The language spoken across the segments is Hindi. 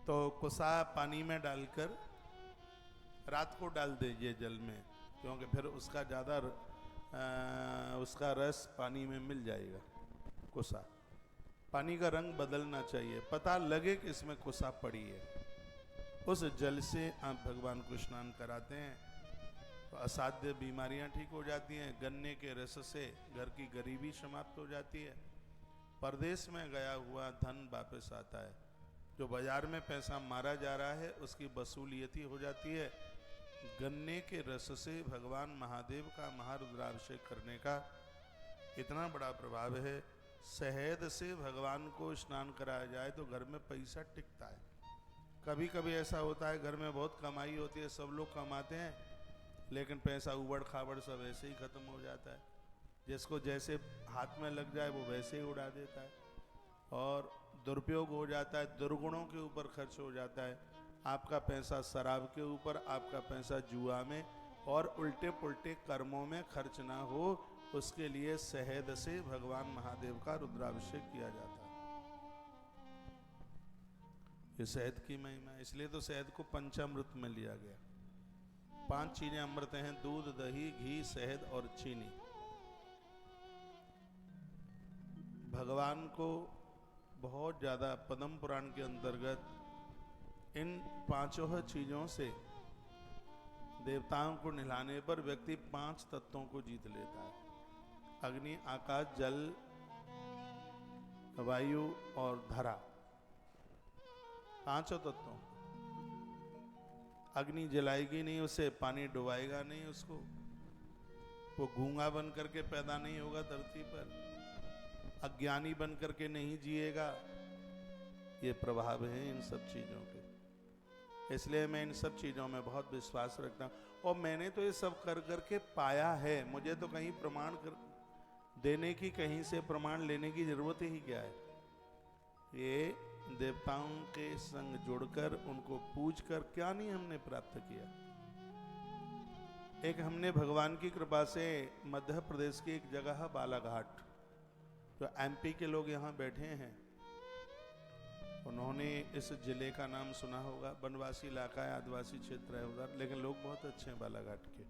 तो कुसा पानी में डालकर रात को डाल दीजिए जल में, क्योंकि फिर उसका ज़्यादा उसका रस पानी में मिल जाएगा। कुसा पानी का रंग बदलना चाहिए, पता लगे कि इसमें कुसा पड़ी है। उस जल से आप भगवान को स्नान कराते हैं तो असाध्य बीमारियां ठीक हो जाती हैं। गन्ने के रस से घर की गरीबी समाप्त हो जाती है। परदेश में गया हुआ धन वापस आता है। जो बाजार में पैसा मारा जा रहा है उसकी वसूलियत हो जाती है। गन्ने के रस से भगवान महादेव का महारुद्राभिषेक करने का इतना बड़ा प्रभाव है। शहद से भगवान को स्नान कराया जाए तो घर में पैसा टिकता है। कभी कभी ऐसा होता है घर में बहुत कमाई होती है, सब लोग कमाते हैं, लेकिन पैसा उबड़ खाबड़ सब ऐसे ही खत्म हो जाता है। जिसको जैसे हाथ में लग जाए वो वैसे ही उड़ा देता है और दुरुपयोग हो जाता है, दुर्गुणों के ऊपर खर्च हो जाता है। आपका पैसा शराब के ऊपर, आपका पैसा जुआ में और उल्टे पुल्टे कर्मों में खर्च ना हो, उसके लिए शहद से भगवान महादेव का रुद्राभिषेक किया जाता है। ये शहद की महिमा है, इसलिए तो शहद को पंचामृत में लिया गया। 5 चीजें अमृत हैं: दूध, दही, घी, शहद और चीनी। भगवान को बहुत ज्यादा पद्म पुराण के अंतर्गत इन 5 चीजों से देवताओं को निलाने पर व्यक्ति 5 तत्वों को जीत लेता है: अग्नि, आकाश, जल, वायु और धरा। 5 तत्वों। अग्नि जलाएगी नहीं उसे, पानी डुबाएगा नहीं उसको, वो गूंगा बन करके पैदा नहीं होगा धरती पर, अज्ञानी बन करके नहीं जिएगा। ये प्रभाव है इन सब चीजों के। इसलिए मैं इन सब चीजों में बहुत विश्वास रखता हूं और मैंने तो ये सब कर करके पाया है। मुझे तो कहीं प्रमाण देने की, कहीं से प्रमाण लेने की जरूरत ही क्या है। ये देवताओं के संग जुड़कर उनको पूजकर क्या नहीं हमने प्राप्त किया। एक हमने भगवान की कृपा से मध्य प्रदेश की एक जगह है बालाघाट, जो एमपी के लोग यहाँ बैठे हैं, उन्होंने इस जिले का नाम सुना होगा। वनवासी इलाका है, आदिवासी क्षेत्र है उधर, लेकिन लोग बहुत अच्छे हैं बालाघाट के।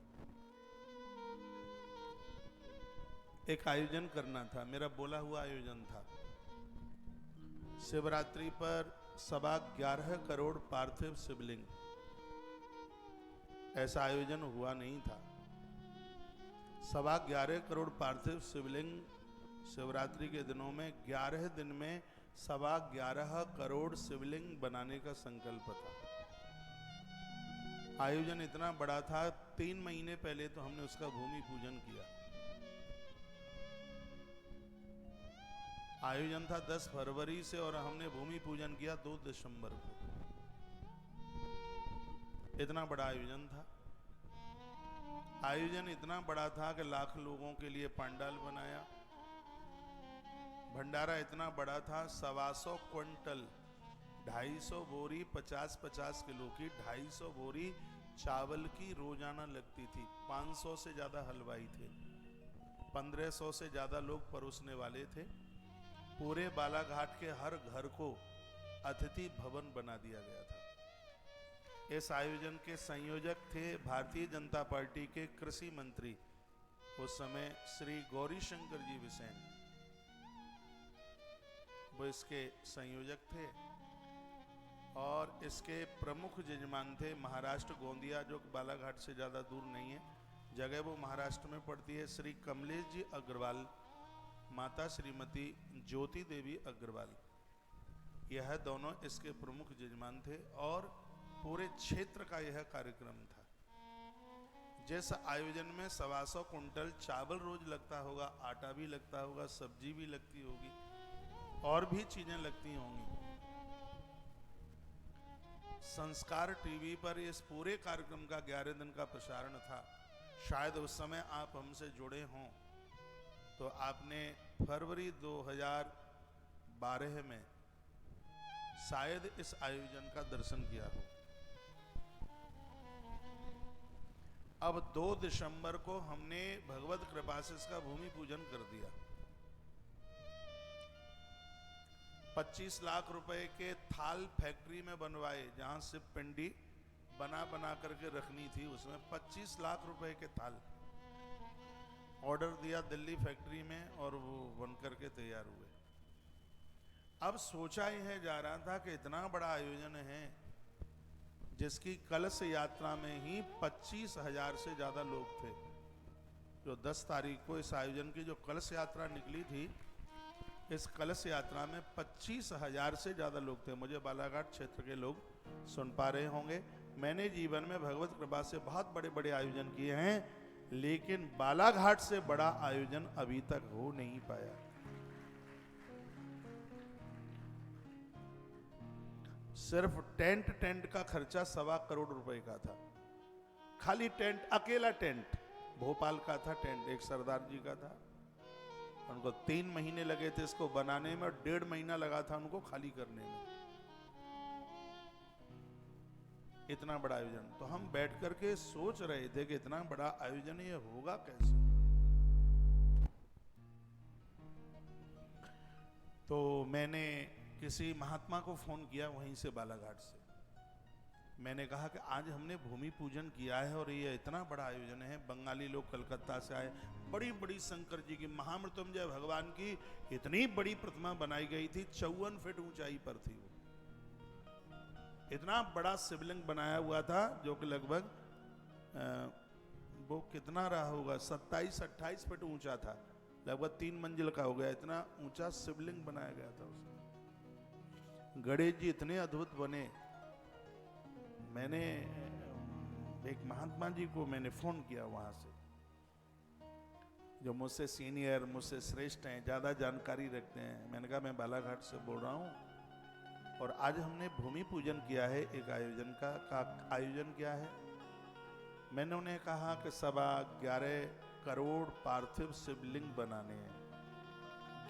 एक आयोजन करना था, मेरा बोला हुआ आयोजन था। शिवरात्रि पर 11.25 करोड़ पार्थिव शिवलिंग, ऐसा आयोजन हुआ नहीं था। 11.25 करोड़ पार्थिव शिवलिंग शिवरात्रि के दिनों में 11 दिन में 11.25 करोड़ शिवलिंग बनाने का संकल्प था। आयोजन इतना बड़ा था, 3 महीने पहले तो हमने उसका भूमि पूजन किया। आयोजन था 10 फरवरी से और हमने भूमि पूजन किया 2 दिसंबर को। इतना बड़ा आयोजन था। आयोजन इतना बड़ा था कि लाख लोगों के लिए पंडाल बनाया। भंडारा इतना बड़ा था, 125 क्विंटल, 250 बोरी, 50-50 किलो की 250 बोरी चावल की रोजाना लगती थी। 500 से ज्यादा हलवाई थे, 1500 से ज्यादा लोग परोसने वाले थे। पूरे बालाघाट के हर घर को अतिथि भवन बना दिया गया था। इस आयोजन के संयोजक थे भारतीय जनता पार्टी के कृषि मंत्री उस समय श्री गौरीशंकर जी बिसेन, वो इसके संयोजक थे। और इसके प्रमुख यजमान थे महाराष्ट्र गोंदिया, जो बालाघाट से ज़्यादा दूर नहीं है, जगह वो महाराष्ट्र में पड़ती है, श्री कमलेश जी अग्रवाल, माता श्रीमती ज्योति देवी अग्रवाल। यह दोनों इसके प्रमुख यजमान थे और पूरे क्षेत्र का यह कार्यक्रम था। जिस आयोजन में 125 कुंटल चावल रोज लगता होगा, आटा भी लगता होगा, सब्जी भी लगती होगी और भी चीजें लगती होंगी। संस्कार टीवी पर इस पूरे कार्यक्रम का 11 दिन का प्रसारण था। शायद उस समय आप हमसे जुड़े हों तो आपने फरवरी 2012 में शायद इस आयोजन का दर्शन किया हो। अब 2 दिसंबर को हमने भगवत कृपा से इसका भूमि पूजन कर दिया। 25 लाख रुपए के थाल फैक्ट्री में बनवाए, जहां शिव पिंडी बना बना करके रखनी थी, उसमें 25 लाख रुपए के थाल ऑर्डर दिया दिल्ली फैक्ट्री में, और वो बन करके तैयार हुए। अब सोचा यह जा रहा था कि इतना बड़ा आयोजन है जिसकी कलश यात्रा में ही 25,000 से ज्यादा लोग थे। जो 10 तारीख को इस आयोजन की जो कलश यात्रा निकली थी, इस कलश यात्रा में 25,000 से ज्यादा लोग थे। मुझे बालाघाट क्षेत्र के लोग सुन पा रहे होंगे। मैंने जीवन में भगवत कृपा से बहुत बड़े बड़े आयोजन किए हैं, लेकिन बालाघाट से बड़ा आयोजन अभी तक हो नहीं पाया। सिर्फ टेंट का खर्चा 1.25 करोड़ रुपए का था। खाली टेंट, अकेला टेंट भोपाल का था। टेंट एक सरदार जी का था, उनको 3 महीने लगे थे इसको बनाने में, और 1.5 महीना लगा था उनको खाली करने में। इतना बड़ा आयोजन। तो हम बैठ करके सोच रहे थे कि इतना बड़ा आयोजन ये होगा कैसे। तो मैंने किसी महात्मा को फोन किया वहीं से, बालाघाट से। मैंने कहा कि आज हमने भूमि पूजन किया है और ये इतना बड़ा आयोजन है, बंगाली लोग कलकत्ता से आए, बड़ी बड़ी शंकर जी की, महामृत्युंजय भगवान की इतनी बड़ी प्रतिमा बनाई गई थी, 54 फीट ऊंचाई पर थी वो। इतना बड़ा शिवलिंग बनाया हुआ था, जो कि लगभग वो कितना रहा होगा, 27-28 फीट ऊंचा था, लगभग 3 मंजिल का हो गया। इतना ऊंचा शिवलिंग बनाया गया था उसमें। गणेश जी इतने अद्भुत बने। मैंने एक महात्मा जी को मैंने फोन किया वहां से, जो मुझसे सीनियर, मुझसे श्रेष्ठ हैं, ज्यादा जानकारी रखते हैं। मैंने कहा मैं बालाघाट से बोल रहा हूँ और आज हमने भूमि पूजन किया है एक आयोजन का आयोजन क्या है। मैंने उन्हें कहा कि 11.25 करोड़ पार्थिव शिवलिंग बनाने हैं,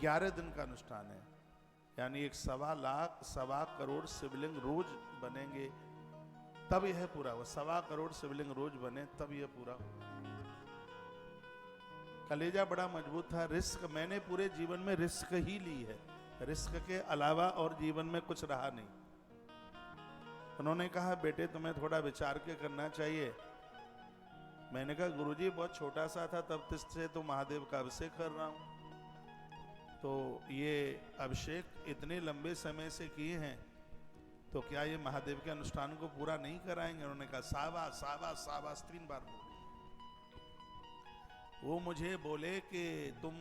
11 दिन का अनुष्ठान है, यानी 1.25 करोड़ शिवलिंग रोज बनेंगे, तब यह पूरा हो। 1.25 करोड़ शिवलिंग रोज बने तब यह पूरा हो। कलेजा बड़ा मजबूत था। रिस्क मैंने पूरे जीवन में रिस्क ही ली है, रिस्क के अलावा और जीवन में कुछ रहा नहीं। उन्होंने कहा बेटे तुम्हें थोड़ा विचार के करना चाहिए। मैंने कहा गुरुजी बहुत छोटा सा था तब से तो महादेव का अभिषेक कर रहा हूं, तो ये अभिषेक इतने लंबे समय से किए हैं, तो क्या ये महादेव के अनुष्ठान को पूरा नहीं कराएंगे। उन्होंने कहा साबास साबास साबास 3 बार बोले। वो मुझे बोले कि तुम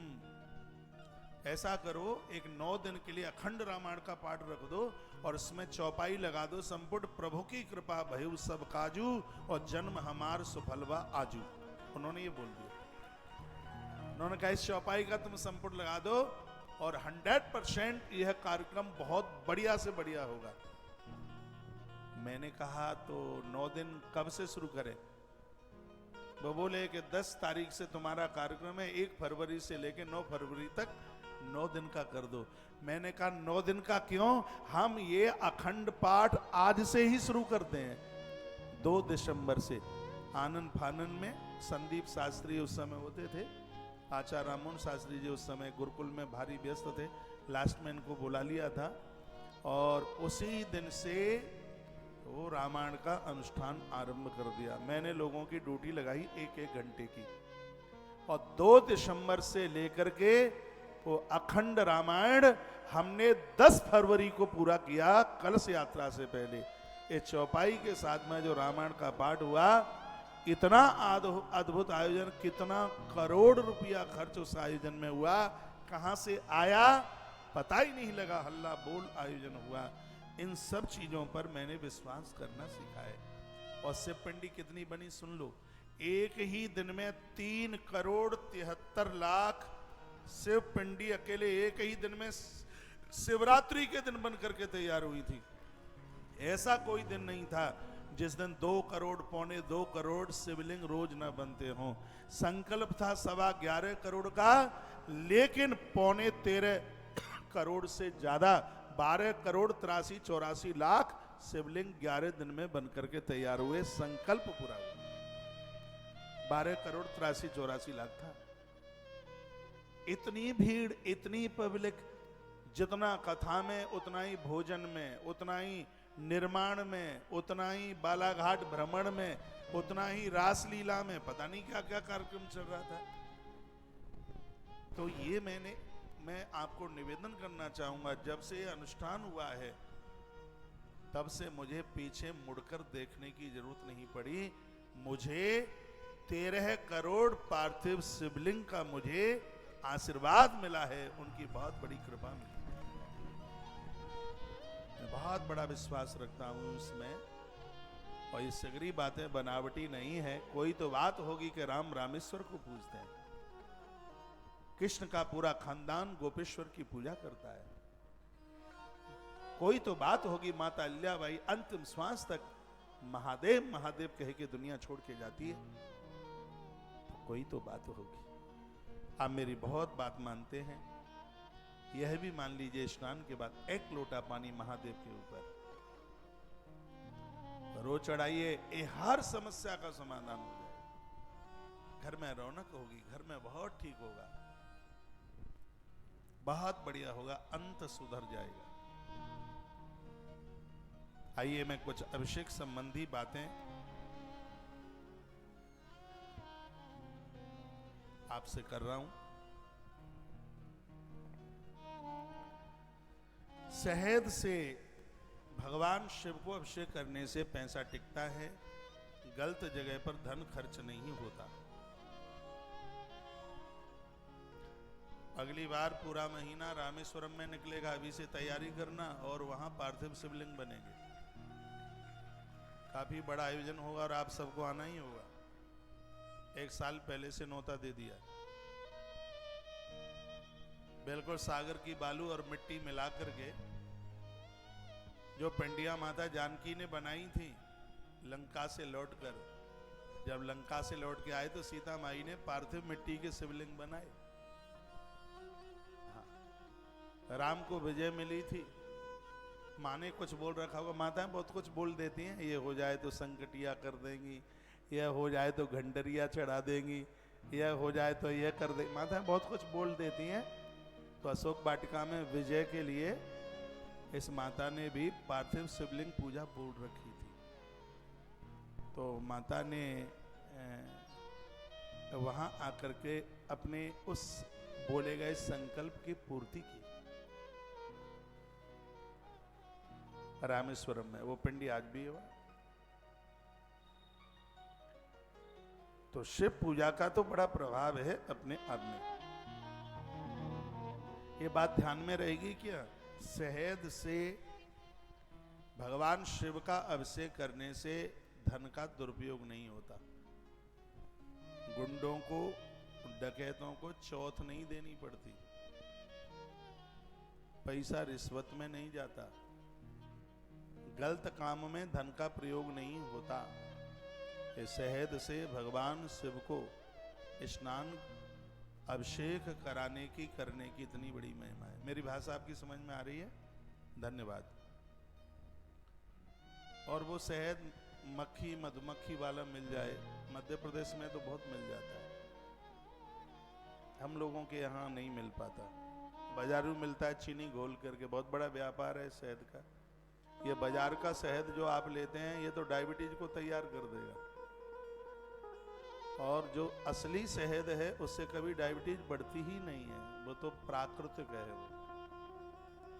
ऐसा करो, एक 9 दिन के लिए अखंड रामायण का पाठ रख दो और इसमें चौपाई लगा दो, संपुट प्रभु की कृपा भयु सब काजू और जन्म हमार सुफलवा आजू। उन्होंने ये बोल दिया। उन्होंने कहा इस चौपाई का तुम संपुट लगा दो और 100% यह कार्यक्रम बहुत बढ़िया से बढ़िया होगा। मैंने कहा तो 9 दिन कब से शुरू करें। वो बोले कि 10 तारीख से तुम्हारा कार्यक्रम है, 1 फरवरी से लेकर 9 फरवरी तक 9 दिन का कर दो। मैंने कहा 9 दिन का क्यों, हम ये अखंड पाठ आज से ही शुरू करते हैं। 2 दिसंबर से आनंद फानन में संदीप शास्त्री उस समय होते थे, आचार्य राममोहन शास्त्री जी उस समय गुरुकुल में भारी व्यस्त थे, लास्ट में इनको बुला लिया था और उसी दिन से वो रामायण का अनुष्ठान आरंभ कर दिया। मैंने लोगों की ड्यूटी लगाई 1-1 घंटे की और 2 दिसंबर से लेकर के वो अखंड रामायण हमने 10 फरवरी को पूरा किया, कलश यात्रा से पहले। ये चौपाई के साथ में जो रामायण का पाठ हुआ, इतना अद्भुत आयोजन, कितना करोड़ रुपया खर्च उस आयोजन में हुआ, कहां से आया पता ही नहीं लगा, हल्ला बोल आयोजन हुआ। इन सब चीजों पर मैंने विश्वास करना सीखा है। और शिव पिंडी कितनी बनी सुन लो, एक ही दिन में 3 करोड़ 73 लाख शिव पिंडी अकेले एक ही दिन में शिवरात्रि के दिन बन करके तैयार हुई थी। ऐसा कोई दिन नहीं था जिस दिन 2 करोड़, 2.25 करोड़ शिवलिंग रोज न बनते हों। संकल्प था 11.25 करोड़ का, लेकिन 13.25 करोड़ से ज्यादा 12 करोड़ 83-84 लाख शिवलिंग 11 दिन में बनकर के तैयार हुए। संकल्प पूरा हुआ। 12 करोड़ 83-84 लाख था। इतनी भीड़, इतनी पब्लिक, जितना कथा में, उतना ही भोजन में, उतना ही निर्माण में, उतना ही बालाघाट भ्रमण में, उतना ही रासलीला में, पता नहीं क्या क्या कार्यक्रम चल रहा था। तो ये मैं आपको निवेदन करना चाहूंगा, जब से ये अनुष्ठान हुआ है तब से मुझे पीछे मुड़कर देखने की जरूरत नहीं पड़ी। मुझे 13 करोड़ पार्थिव शिवलिंग का मुझे आशीर्वाद मिला है, उनकी बहुत बड़ी कृपा मिली। मैं बहुत बड़ा विश्वास रखता हूं इसमें, और ये सगरी बातें बनावटी नहीं है। कोई तो बात होगी कि राम रामेश्वर को पूजते हैं, कृष्ण का पूरा खानदान गोपेश्वर की पूजा करता है। कोई तो बात होगी माता अहिल्याबाई अंतिम श्वास तक महादेव महादेव कह के दुनिया छोड़ के जाती है, तो कोई तो बात होगी। आप मेरी बहुत बात मानते हैं, यह भी मान लीजिए स्नान के बाद 1 लोटा पानी महादेव के ऊपर रोज चढ़ाइए, ये हर समस्या का समाधान हो जाएगा। घर में रौनक होगी, घर में बहुत ठीक होगा, बहुत बढ़िया होगा, अंत सुधर जाएगा। आइए मैं कुछ अभिषेक संबंधी बातें आपसे कर रहा हूं। शहद से भगवान शिव को अभिषेक करने से पैसा टिकता है, गलत जगह पर धन खर्च नहीं होता। अगली बार पूरा महीना रामेश्वरम में निकलेगा, अभी से तैयारी करना, और वहां पार्थिव शिवलिंग बनेंगे। काफी बड़ा आयोजन होगा और आप सबको आना ही होगा। 1 साल पहले से न्योता दे दिया। बिल्कुल सागर की बालू और मिट्टी मिला करके जो पिंडिया माता जानकी ने बनाई थी लंका से लौटकर, जब लंका से लौट के आए तो सीता माई ने पार्थिव मिट्टी के शिवलिंग बनाए। हाँ। राम को विजय मिली थी, माँ ने कुछ बोल रखा होगा, माताएं बहुत कुछ बोल देती हैं, ये हो जाए तो संकटिया कर देंगी, यह हो जाए तो घंटरिया चढ़ा देंगी, यह हो जाए तो यह कर देंगी, माताएं बहुत कुछ बोल देती हैं। तो अशोक वाटिका में विजय के लिए इस माता ने भी पार्थिव शिवलिंग पूजा बोल रखी थी। तो माता ने वहां आकर के अपने उस बोले गए संकल्प की पूर्ति की रामेश्वरम में। वो पिंडी आज भी है। तो शिव पूजा का तो बड़ा प्रभाव है अपने आप में। ये बात ध्यान में रहेगी क्या? शहद से भगवान शिव का अभिषेक करने से धन का दुरुपयोग नहीं होता। गुंडों को, डकैतों को चौथ नहीं देनी पड़ती, पैसा रिश्वत में नहीं जाता, गलत काम में धन का प्रयोग नहीं होता। इस शहद से भगवान शिव को स्नान अभिषेक कराने की, करने की इतनी बड़ी महिमा है। मेरी भाषा आपकी समझ में आ रही है? धन्यवाद। और वो शहद मक्खी मधुमक्खी वाला मिल जाए, मध्य प्रदेश में तो बहुत मिल जाता है, हम लोगों के यहाँ नहीं मिल पाता। बाजारू मिलता है चीनी घोल करके, बहुत बड़ा व्यापार है शहद का। ये बाजार का शहद जो आप लेते हैं ये तो डायबिटीज को तैयार कर देगा, और जो असली शहद है उससे कभी डायबिटीज बढ़ती ही नहीं है, वो तो प्राकृतिक है।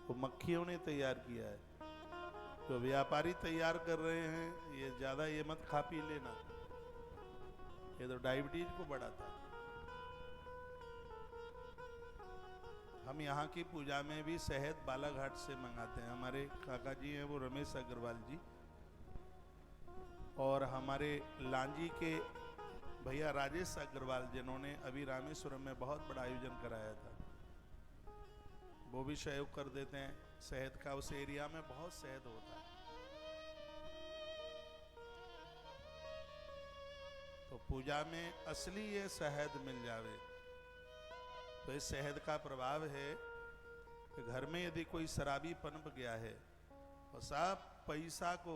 वो मक्खियों ने तैयार किया है, जो व्यापारी तैयार कर रहे हैं ये ज्यादा ये मत खा पी लेना, ये तो डायबिटीज को बढ़ाता है। हम यहाँ की पूजा में भी शहद बालाघाट से मंगाते हैं। हमारे काका जी हैं वो रमेश अग्रवाल जी, और हमारे लांजी के भैया राजेश अग्रवाल जिन्होंने अभी रामेश्वरम में बहुत बड़ा आयोजन कराया था, वो भी सहयोग कर देते हैं शहद का। उस एरिया में बहुत शहद होता है। तो पूजा में असली ये शहद मिल जावे, तो इस शहद का प्रभाव है कि घर में यदि कोई शराबी पनप गया है और सब पैसा को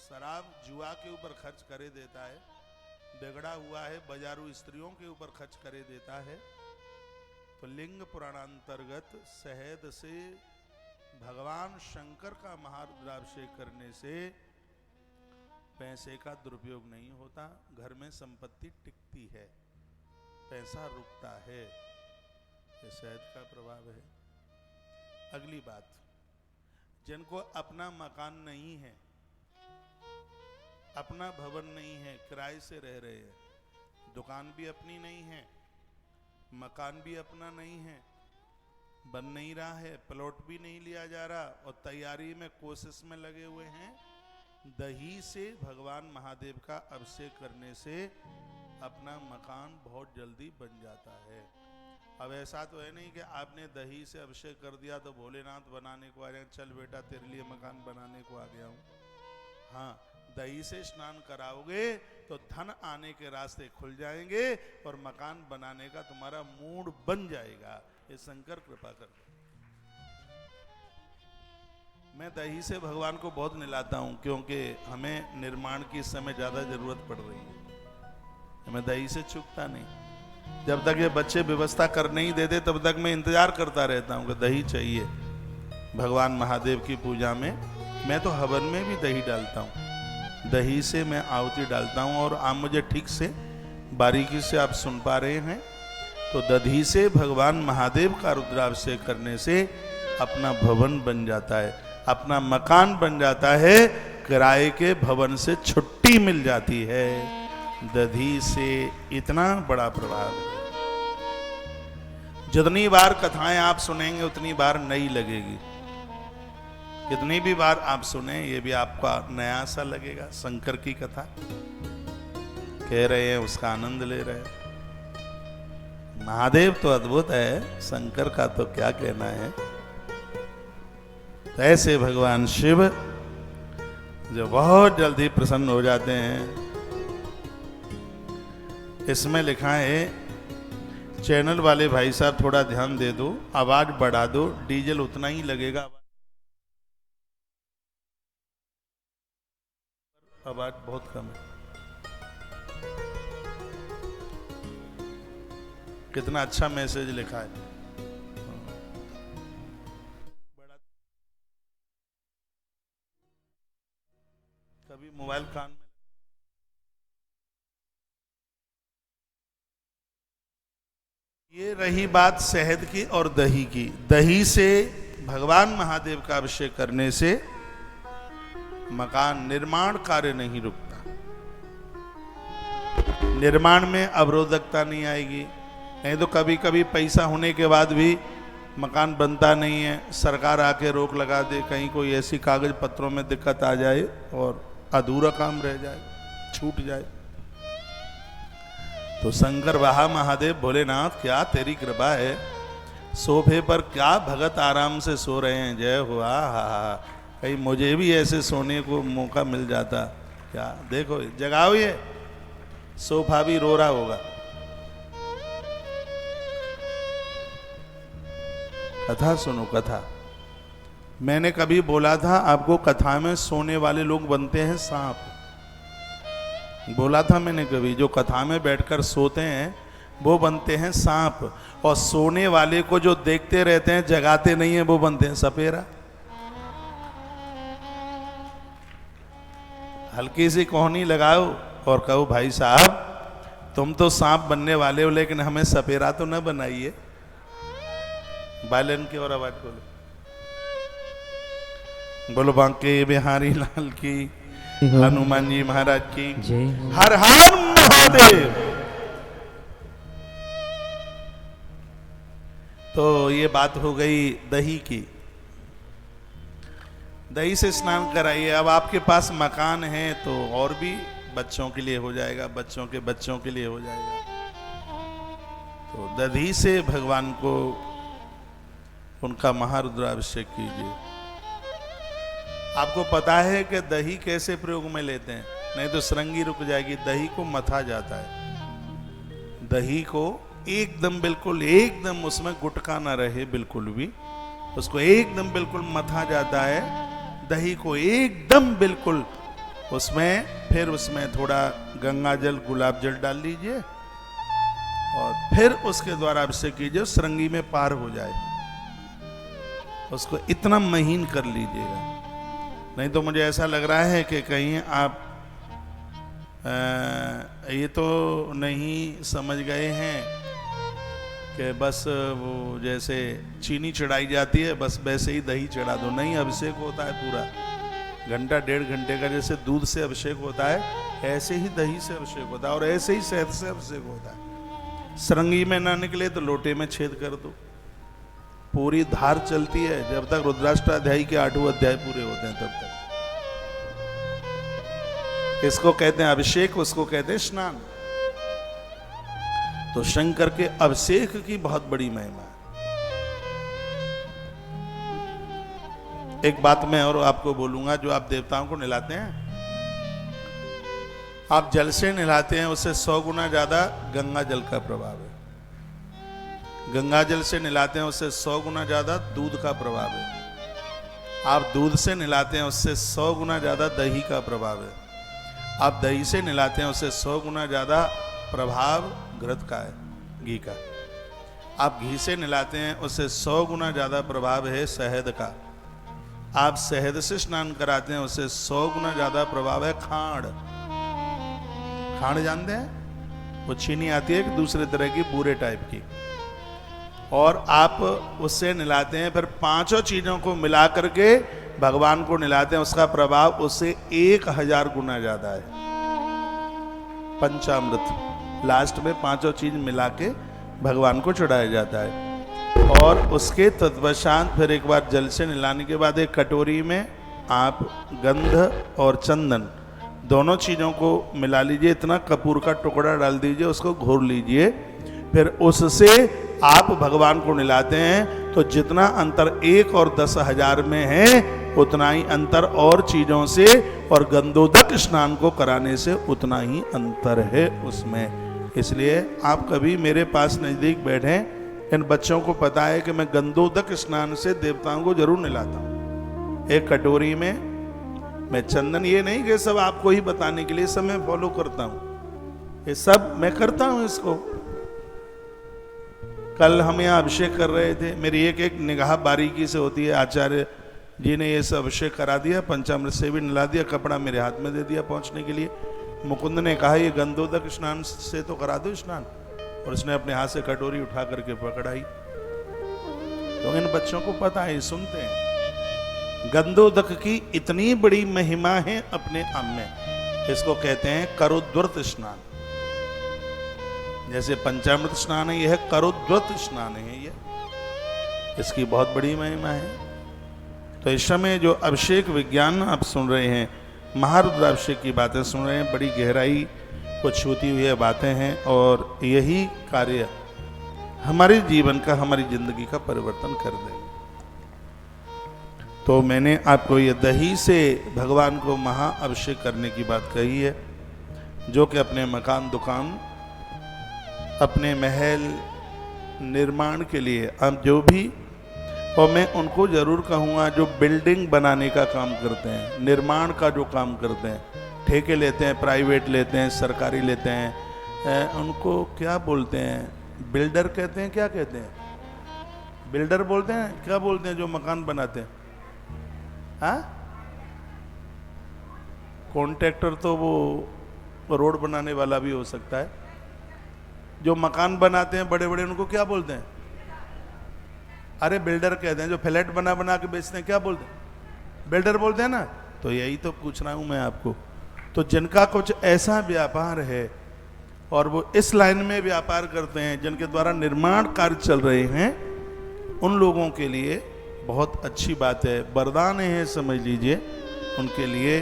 शराब जुआ के ऊपर खर्च करे देता है, बिगड़ा हुआ है बाजारू स्त्रियों के ऊपर खर्च करे देता है, तो लिंग पुराणांतर्गत शहद से भगवान शंकर का महारुद्राभिषेक करने से पैसे का दुरुपयोग नहीं होता, घर में संपत्ति टिकती है, पैसा रुकता है। ये शहद का प्रभाव है। अगली बात, जिनको अपना मकान नहीं है, अपना भवन नहीं है, किराए से रह रहे हैं, दुकान भी अपनी नहीं है, मकान भी अपना नहीं है, बन नहीं रहा है, प्लॉट भी नहीं लिया जा रहा और तैयारी में कोशिश में लगे हुए हैं, दही से भगवान महादेव का अभिषेक करने से अपना मकान बहुत जल्दी बन जाता है। अब ऐसा तो है नहीं कि आपने दही से अभिषेक कर दिया तो भोलेनाथ बनाने को आ जाए, चल बेटा तेरे लिए मकान बनाने को आ गया हूँ। हाँ, दही से स्नान कराओगे तो धन आने के रास्ते खुल जाएंगे और मकान बनाने का तुम्हारा मूड बन जाएगा। ये शंकर कृपा कर। मैं दही से भगवान को बहुत निलाता हूं क्योंकि हमें निर्माण की इस समय ज्यादा जरूरत पड़ रही है। मैं दही से चूकता नहीं। जब तक ये बच्चे व्यवस्था कर नहीं देते तब तक मैं इंतजार करता रहता हूं कि दही चाहिए। भगवान महादेव की पूजा में मैं तो हवन में भी दही डालता हूं, दही से मैं आहुति डालता हूं। और आप मुझे ठीक से बारीकी से आप सुन पा रहे हैं तो दही से भगवान महादेव का रुद्राभिषेक करने से अपना भवन बन जाता है, अपना मकान बन जाता है, किराए के भवन से छुट्टी मिल जाती है। दधी से इतना बड़ा प्रभाव है। जितनी बार कथाएं आप सुनेंगे उतनी बार नई लगेगी। कितनी भी बार आप सुने ये भी आपका नया सा लगेगा। शंकर की कथा कह रहे हैं, उसका आनंद ले रहे हैं। महादेव तो अद्भुत है, शंकर का तो क्या कहना है। तो ऐसे भगवान शिव जो बहुत जल्दी प्रसन्न हो जाते हैं। इसमें लिखा है, चैनल वाले भाई साहब थोड़ा ध्यान दे दो, आवाज बढ़ा दो, डीजल उतना ही लगेगा, आवाज बहुत कम है। कितना अच्छा मैसेज लिखा है। कभी मोबाइल कान में। ये रही बात शहद की और दही की। दही से भगवान महादेव का अभिषेक करने से मकान निर्माण कार्य नहीं रुकता, निर्माण में अवरोधकता नहीं आएगी। नहीं तो कभी कभी पैसा होने के बाद भी मकान बनता नहीं है, सरकार आके रोक लगा दे, कहीं कोई ऐसी कागज पत्रों में दिक्कत आ जाए और अधूरा काम रह जाए, छूट जाए। तो शंकर वाह महादेव भोलेनाथ क्या तेरी कृपा है, सोफे पर क्या भगत आराम से सो रहे हैं। जय हो। हा, कहीं मुझे भी ऐसे सोने को मौका मिल जाता। क्या देखो, जगाओ, ये सोफा भी रो रहा होगा। कथा सुनो, कथा। मैंने कभी बोला था आपको, कथा में सोने वाले लोग बनते हैं सांप। बोला था मैंने कभी, जो कथा में बैठकर सोते हैं वो बनते हैं सांप, और सोने वाले को जो देखते रहते हैं जगाते नहीं है वो बनते हैं सपेरा। हल्की सी कोहनी लगाओ और कहो, भाई साहब तुम तो सांप बनने वाले हो लेकिन हमें सपेरा तो न बनाइए। बालन की और आवाज बोलो, बोलो बांके बिहारी लाल की, हनुमान जी महाराज की हर हर महादेव। तो ये बात हो गई दही की। दही से स्नान कराइए। अब आपके पास मकान है तो और भी बच्चों के लिए हो जाएगा, बच्चों के बच्चों के लिए हो जाएगा। तो दही से भगवान को उनका महारुद्राभिषेक कीजिए। आपको पता है कि दही कैसे प्रयोग में लेते हैं, नहीं तो श्रृंगी रुक जाएगी। दही को मथा जाता है, दही को एकदम बिल्कुल एकदम उसमें गुटका ना रहे बिल्कुल भी, उसको एकदम बिल्कुल मथा जाता है। दही को एकदम बिल्कुल उसमें, फिर उसमें थोड़ा गंगा जल गुलाब जल डाल लीजिए, और फिर उसके द्वारा अभिषेक कीजिए, श्रृंगी में पार हो जाए, उसको इतना महीन कर लीजिएगा। नहीं तो मुझे ऐसा लग रहा है कि कहीं आप ये तो नहीं समझ गए हैं कि बस वो जैसे चीनी चढ़ाई जाती है बस वैसे ही दही चढ़ा दो। नहीं, अभिषेक होता है पूरा घंटा 1.5 घंटे का। जैसे दूध से अभिषेक होता है ऐसे ही दही से अभिषेक होता है, और ऐसे ही शहद से अभिषेक होता है। श्रृंगी में ना निकले तो लोटे में छेद कर दो। पूरी धार चलती है जब तक रुद्राष्टाध्यायी के 8वें अध्याय पूरे होते हैं तब तक। इसको कहते हैं अभिषेक, उसको कहते हैं स्नान। तो शंकर के अभिषेक की बहुत बड़ी महिमा है। एक बात मैं और आपको बोलूंगा, जो आप देवताओं को नहलाते हैं, आप जल से नहलाते हैं, उससे 100 गुना ज्यादा गंगा जल का प्रभाव है। गंगा जल से नहलाते हैं, उससे 100 गुना ज्यादा दूध का प्रभाव है। आप दूध से नहलाते हैं, उससे 100 गुना ज्यादा दही का प्रभाव है। आप दही से नहलाते हैं, उससे 100 गुना ज्यादा प्रभाव घृत का है, घी का। आप घी से नहलाते हैं, उससे 100 गुना ज्यादा प्रभाव है शहद का। आप शहद से स्नान कराते हैं, उससे 100 गुना ज्यादा प्रभाव है खांड। खांड जानते हैं? वो चीनी आती है, एक दूसरे तरह की बूरे टाइप की, और आप उससे नहलाते हैं। फिर 5 चीजों को मिला करके भगवान को नहलाते हैं, उसका प्रभाव उससे 1000 गुना ज्यादा है। पंचामृत लास्ट में 5 चीज मिला के भगवान को चढ़ाया जाता है। और उसके तत्पश्चात फिर एक बार जल से नहलाने के बाद एक कटोरी में आप गंध और चंदन दोनों चीजों को मिला लीजिए। इतना कपूर का टुकड़ा डाल दीजिए, उसको घोर लीजिए। फिर उससे आप भगवान को नहलाते हैं। तो जितना अंतर 1 और 10,000 में है, उतना ही अंतर और चीजों से और गंधोदक स्नान को कराने से उतना ही अंतर है उसमें। इसलिए आप कभी मेरे पास नजदीक बैठे, इन बच्चों को पता है कि मैं गंधोदक स्नान से देवताओं को जरूर नहलाता हूं। एक कटोरी में मैं चंदन, ये नहीं कि सब आपको ही बताने के लिए, सब मैं फॉलो करता हूं, ये सब मैं करता हूं इसको। कल हम यहाँ अभिषेक कर रहे थे, मेरी एक एक निगाह बारीकी से होती है। आचार्य जी ने ये सब अभिषेक करा दिया, पंचामृत से भी नहला दिया, कपड़ा मेरे हाथ में दे दिया पहुंचने के लिए। मुकुंद ने कहा ये गंधोदक स्नान से तो करा दो स्नान, और उसने अपने हाथ से कटोरी उठा करके पकड़ाई। तो इन बच्चों को पता है, सुनते हैं। गंधोदक की इतनी बड़ी महिमा है अपने आप में। इसको कहते हैं करोद्वर्त स्नान। जैसे पंचामृत स्नान है, यह करोद्वर्त स्नान है, यह इसकी बहुत बड़ी महिमा है। तो इस समय जो अभिषेक विज्ञान आप सुन रहे हैं, महारुद्राभिषेक की बातें सुन रहे हैं, बड़ी गहराई को छूती हुई बातें हैं, और यही कार्य हमारे जीवन का, हमारी जिंदगी का परिवर्तन कर देंगे। तो मैंने आपको ये दही से भगवान को महा अभिषेक करने की बात कही है, जो कि अपने मकान, दुकान, अपने महल निर्माण के लिए अब जो भी, और मैं उनको जरूर कहूँगा जो बिल्डिंग बनाने का काम करते हैं, निर्माण का जो काम करते हैं, ठेके लेते हैं, प्राइवेट लेते हैं, सरकारी लेते हैं, उनको क्या बोलते हैं? बिल्डर कहते हैं? क्या कहते हैं? बिल्डर बोलते हैं? क्या बोलते हैं जो मकान बनाते हैं? हाँ, कॉन्ट्रैक्टर तो वो रोड बनाने वाला भी हो सकता है। जो मकान बनाते हैं बड़े बड़े, उनको क्या बोलते हैं? अरे बिल्डर कहते हैं। जो फ्लैट बना बना के बेचते हैं, क्या बोलते हैं? बिल्डर बोलते हैं ना। तो यही तो पूछ रहा हूं मैं आपको। तो जिनका कुछ ऐसा व्यापार है और वो इस लाइन में व्यापार करते हैं, जिनके द्वारा निर्माण कार्य चल रहे हैं, उन लोगों के लिए बहुत अच्छी बात है, वरदान है, समझ लीजिए उनके लिए।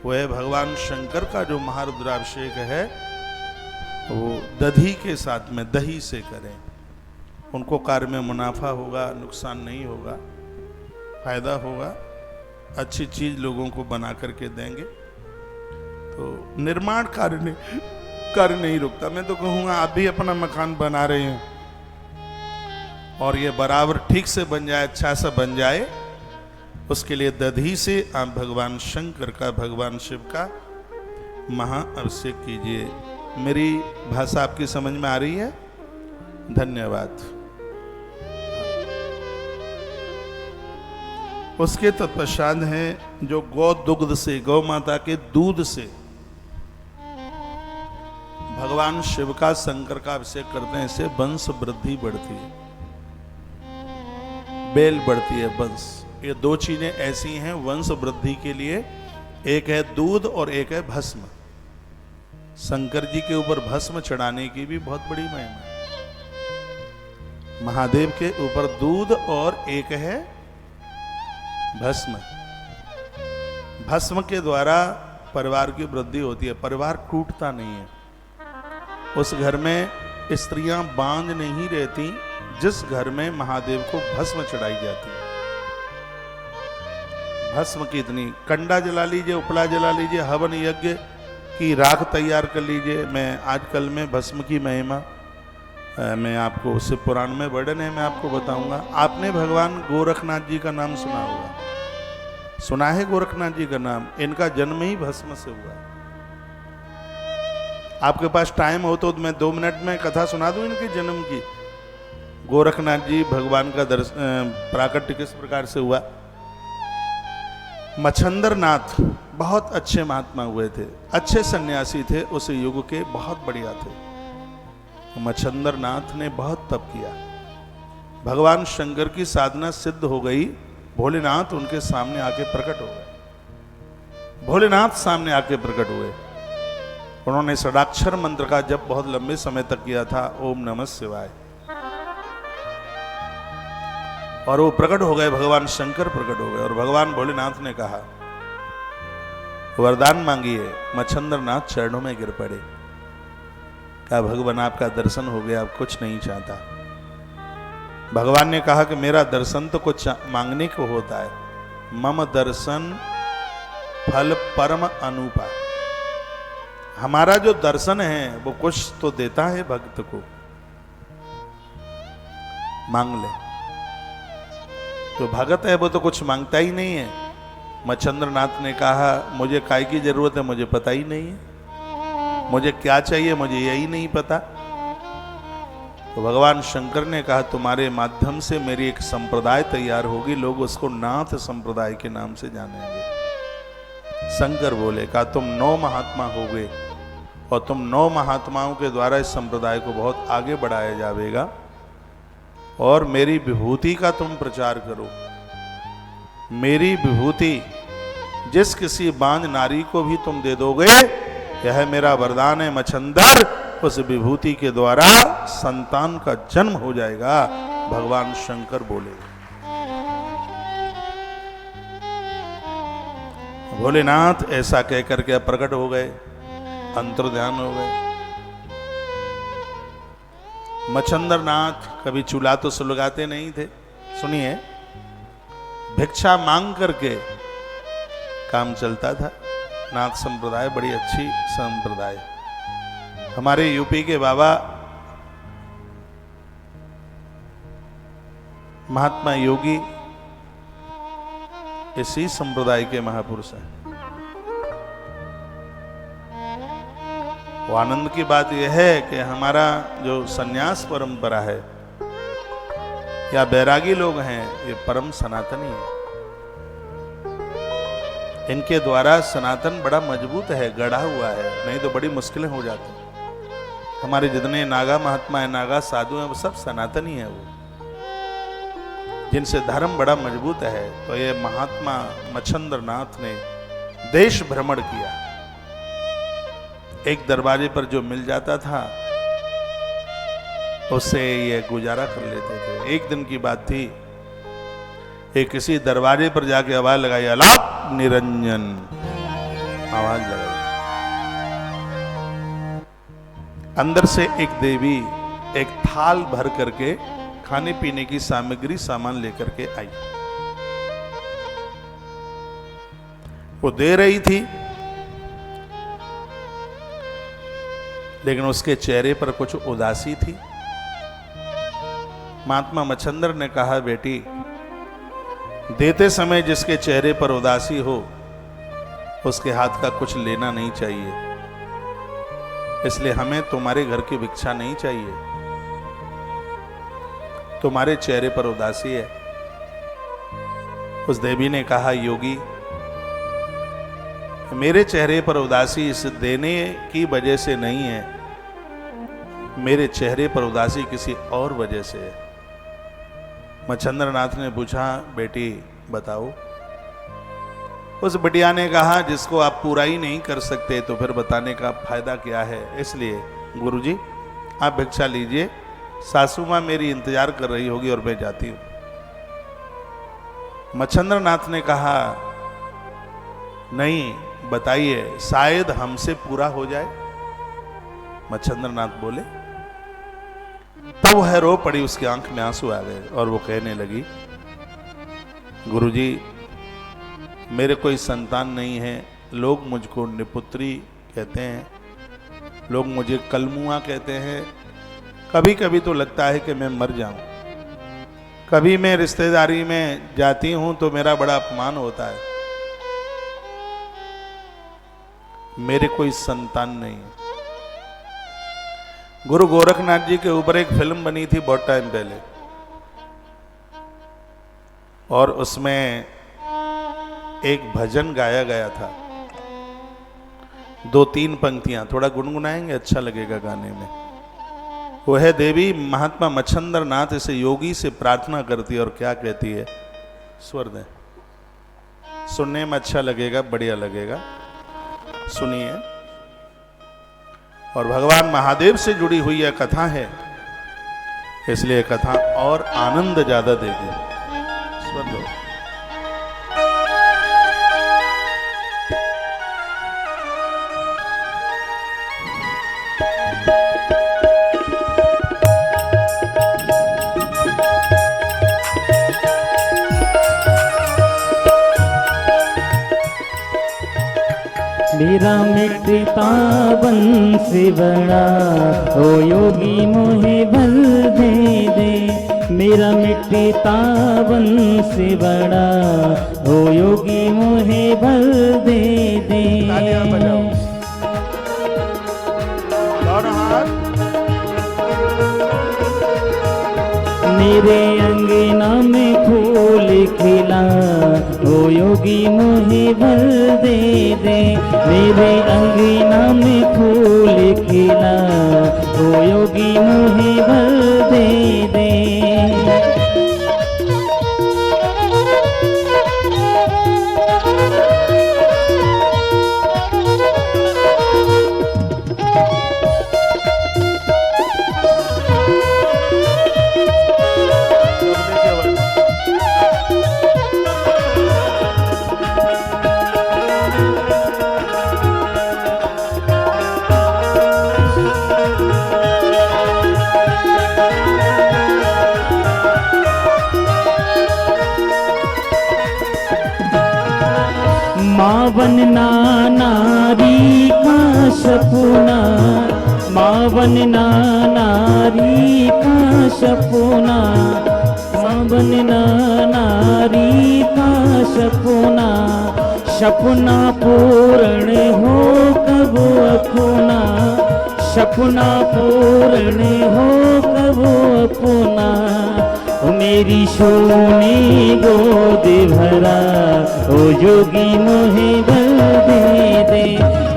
वह भगवान शंकर का जो महारुद्राभिषेक है, वो दधी के साथ में, दही से करें। उनको कार्य में मुनाफा होगा, नुकसान नहीं होगा, फायदा होगा, अच्छी चीज लोगों को बना करके देंगे। तो निर्माण कार्य नहीं रुकता। मैं तो कहूँगा आप भी अपना मकान बना रहे हैं, और ये बराबर ठीक से बन जाए, अच्छा सा बन जाए, उसके लिए दधी से आप भगवान शंकर का, भगवान शिव का महा अभिषेक कीजिए। मेरी भाषा आपकी समझ में आ रही है? धन्यवाद। उसके तत्पश्चात है जो गौ दुग्ध से, गौ माता के दूध से भगवान शिव का, शंकर का अभिषेक करते हैं, इससे वंश वृद्धि बढ़ती है, बेल बढ़ती है, वंश। ये दो चीजें ऐसी हैं वंश वृद्धि के लिए, एक है दूध और एक है भस्म। शंकर जी के ऊपर भस्म चढ़ाने की भी बहुत बड़ी महिमा है। महादेव के ऊपर दूध और एक है भस्म। भस्म के द्वारा परिवार की वृद्धि होती है, परिवार टूटता नहीं है। उस घर में स्त्रियां बांझ नहीं रहती जिस घर में महादेव को भस्म चढ़ाई जाती है। भस्म की इतनी, कंडा जला लीजिए, उपला जला लीजिए, हवन यज्ञ की राख तैयार कर लीजिए। मैं आजकल में भस्म की महिमा मैं आपको शिव पुराण में वर्णन है, मैं आपको बताऊंगा। आपने भगवान गोरखनाथ जी का नाम सुना होगा, सुना है गोरखनाथ जी का नाम? इनका जन्म ही भस्म से हुआ। आपके पास टाइम हो तो मैं 2 मिनट में कथा सुना दूं इनके जन्म की। गोरखनाथ जी भगवान का प्राकट्य किस प्रकार से हुआ। मच्छंदर नाथ बहुत अच्छे महात्मा हुए थे, अच्छे सन्यासी थे, उस युग के बहुत बढ़िया थे। मच्छंदर नाथ ने बहुत तप किया, भगवान शंकर की साधना सिद्ध हो गई। भोलेनाथ उनके सामने आके प्रकट हो गए। भोलेनाथ सामने आके प्रकट हुए। उन्होंने षडाक्षर मंत्र का जप बहुत लंबे समय तक किया था, ओम नमः शिवाय। और वो प्रकट हो गए, भगवान शंकर प्रकट हो गए। और भगवान भोलेनाथ ने कहा वरदान मांगिए। मच्छंदर नाथ चरणों में गिर पड़े, कहा भगवान आपका दर्शन हो गया, अब कुछ नहीं चाहता। भगवान ने कहा कि मेरा दर्शन तो कुछ मांगने को होता है, मम दर्शन फल परम अनुपा। हमारा जो दर्शन है वो कुछ तो देता है भक्त को, मांग ले। जो भगत है वो तो कुछ मांगता ही नहीं है। मच्छंद्र नाथ ने कहा मुझे काय की जरूरत है, मुझे पता ही नहीं है, मुझे क्या चाहिए मुझे यही नहीं पता। तो भगवान शंकर ने कहा तुम्हारे माध्यम से मेरी एक संप्रदाय तैयार होगी, लोग उसको नाथ संप्रदाय के नाम से जानेंगे। शंकर बोले, कहा तुम 9 महात्मा होगे और तुम 9 महात्माओं के द्वारा इस संप्रदाय को बहुत आगे बढ़ाया जाएगा और मेरी विभूति का तुम प्रचार करो। मेरी विभूति जिस किसी बांझ नारी को भी तुम दे दोगे, यह मेरा वरदान है मच्छंदर, उस विभूति के द्वारा संतान का जन्म हो जाएगा। भगवान शंकर बोले। भोलेनाथ ऐसा कहकर के प्रकट हो गए, अंतर्ध्यान हो गए। मच्छंदर नाथ कभी चूल्हा तो सुलगाते नहीं थे। सुनिए, भिक्षा मांग करके काम चलता था। नाथ संप्रदाय बड़ी अच्छी संप्रदाय। हमारे यूपी के बाबा महात्मा योगी इसी संप्रदाय के महापुरुष हैं। वो आनंद की बात यह है कि हमारा जो सन्यास परंपरा है या बैरागी लोग हैं, ये परम सनातनी है। इनके द्वारा सनातन बड़ा मजबूत है, गढ़ा हुआ है, नहीं तो बड़ी मुश्किलें हो जाती। हमारे जितने नागा महात्मा है, नागा साधु हैं, वो सब सनातनी है, वो जिनसे धर्म बड़ा मजबूत है। तो ये महात्मा मच्छंदर नाथ ने देश भ्रमण किया। एक दरवाजे पर जो मिल जाता था उससे ये गुजारा कर लेते थे। एक दिन की बात थी, एक किसी दरवाजे पर जाके आवाज लगाई, अलाप निरंजन, आवाज लगाई। अंदर से एक देवी एक थाल भर करके खाने पीने की सामग्री सामान लेकर के आई। वो दे रही थी, लेकिन उसके चेहरे पर कुछ उदासी थी। महात्मा मच्छंदर ने कहा, बेटी, देते समय जिसके चेहरे पर उदासी हो उसके हाथ का कुछ लेना नहीं चाहिए, इसलिए हमें तुम्हारे घर की भिक्षा नहीं चाहिए। तुम्हारे चेहरे पर उदासी है। उस देवी ने कहा, योगी मेरे चेहरे पर उदासी इस देने की वजह से नहीं है, मेरे चेहरे पर उदासी किसी और वजह से है। मच्छंद्र नाथ ने पूछा, बेटी बताओ। उस बिटिया ने कहा, जिसको आप पूरा ही नहीं कर सकते तो फिर बताने का फायदा क्या है, इसलिए गुरुजी आप भिक्षा लीजिए, सासू माँ मेरी इंतजार कर रही होगी और मैं जाती हूं। मच्छंद्र नाथ ने कहा, नहीं बताइए, शायद हमसे पूरा हो जाए। मच्छंद्र नाथ बोले, तब वह रो पड़ी, उसकी आंख में आंसू आ गए और वो कहने लगी, गुरुजी मेरे कोई संतान नहीं है, लोग मुझको निपुत्री कहते हैं, लोग मुझे कलमुआ कहते हैं। कभी कभी तो लगता है कि मैं मर जाऊं। कभी मैं रिश्तेदारी में जाती हूं तो मेरा बड़ा अपमान होता है। मेरे कोई संतान नहीं। गुरु गोरखनाथ जी के ऊपर एक फिल्म बनी थी बहुत टाइम पहले, और उसमें एक भजन गाया गया था, 2-3 पंक्तियां, थोड़ा गुनगुनाएंगे, अच्छा लगेगा गाने में। वह देवी महात्मा मच्छंद्र नाथ इस योगी से प्रार्थना करती है और क्या कहती है, स्वर दें, सुनने में अच्छा लगेगा, बढ़िया लगेगा, सुनिए। और भगवान महादेव से जुड़ी हुई यह कथा है, इसलिए कथा और आनंद ज्यादा देगी। स्वर दो। मेरा मिटता बंसी बड़ा, ओ योगी मोहे बल दे दे। मेरा मिटता बंसी बड़ा, ओ योगी मोहे बल दे दे। तालियां बजाओ, दोनों हाथ। मेरे अंगना में फूल खिला, ओ योगी मोहे बल दे दे। मेरे अंगना में फूल खिला, ओ योगी मोहे बल दे दे। माँ बनना नारी का सपना, माँ बनना नारी का सपना, माँ बनना नारी का सपना। सपना पूर्ण हो कब अपना, सपना पूर्ण हो कब अपना। मेरी सोनी गोद भरा, ओ योगी मोहे बल दे दे।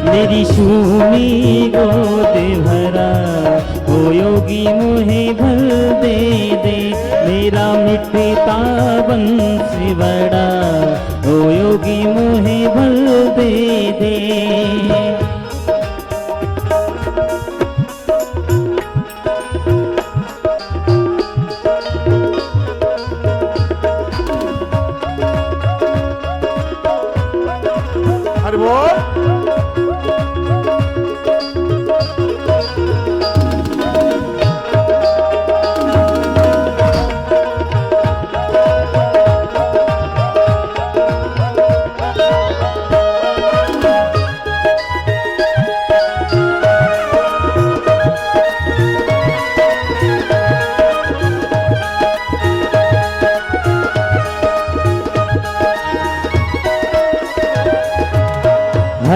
मेरी सोनी गोद भरा, ओ योगी मोहे बल दे दे। मेरा मिटता बंसी बड़ा, ओ योगी मोहे बल दे दे। हरि बोल।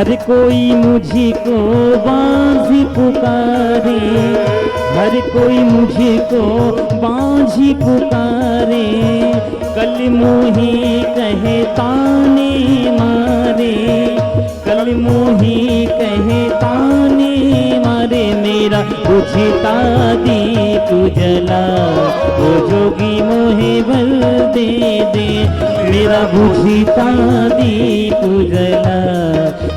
हर कोई मुझको बांझी पुकारे, हर कोई मुझको बांझी पुकारे, कल मोही कहे ताने मारे, कल मोही कहे ताने मारे, मेरा बुझता दीप जला, ओ जोगी मोहे बल दे दे, मेरा बुझता दीप जला,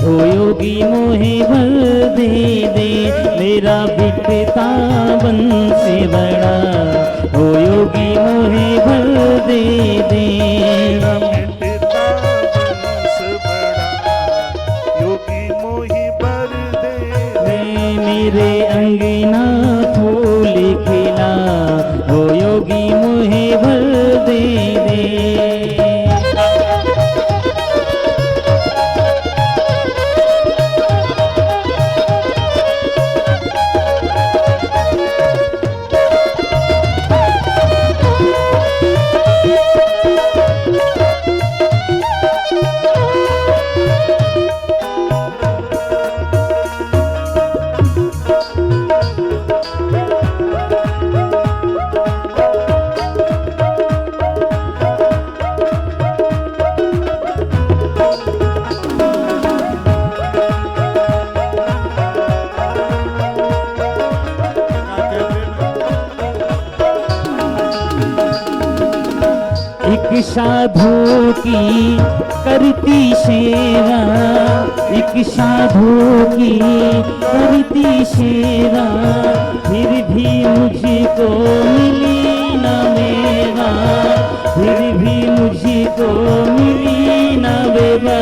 ओ योगी मोहे बल दे दे, मेरा बिकता बंसी बड़ा, ओ योगी मोहे बल दे दे। मिटता बंस बड़ा, योगी मोहि बर दे दे। मेरे अंगना फूल खिला, ओ योगी मोहे बल दे दे। एक साधु की करती सेवा, एक साधु की करती सेवा, फिर भी मुझको मिली न मेवा, फिर भी मुझको मिली न मेवा,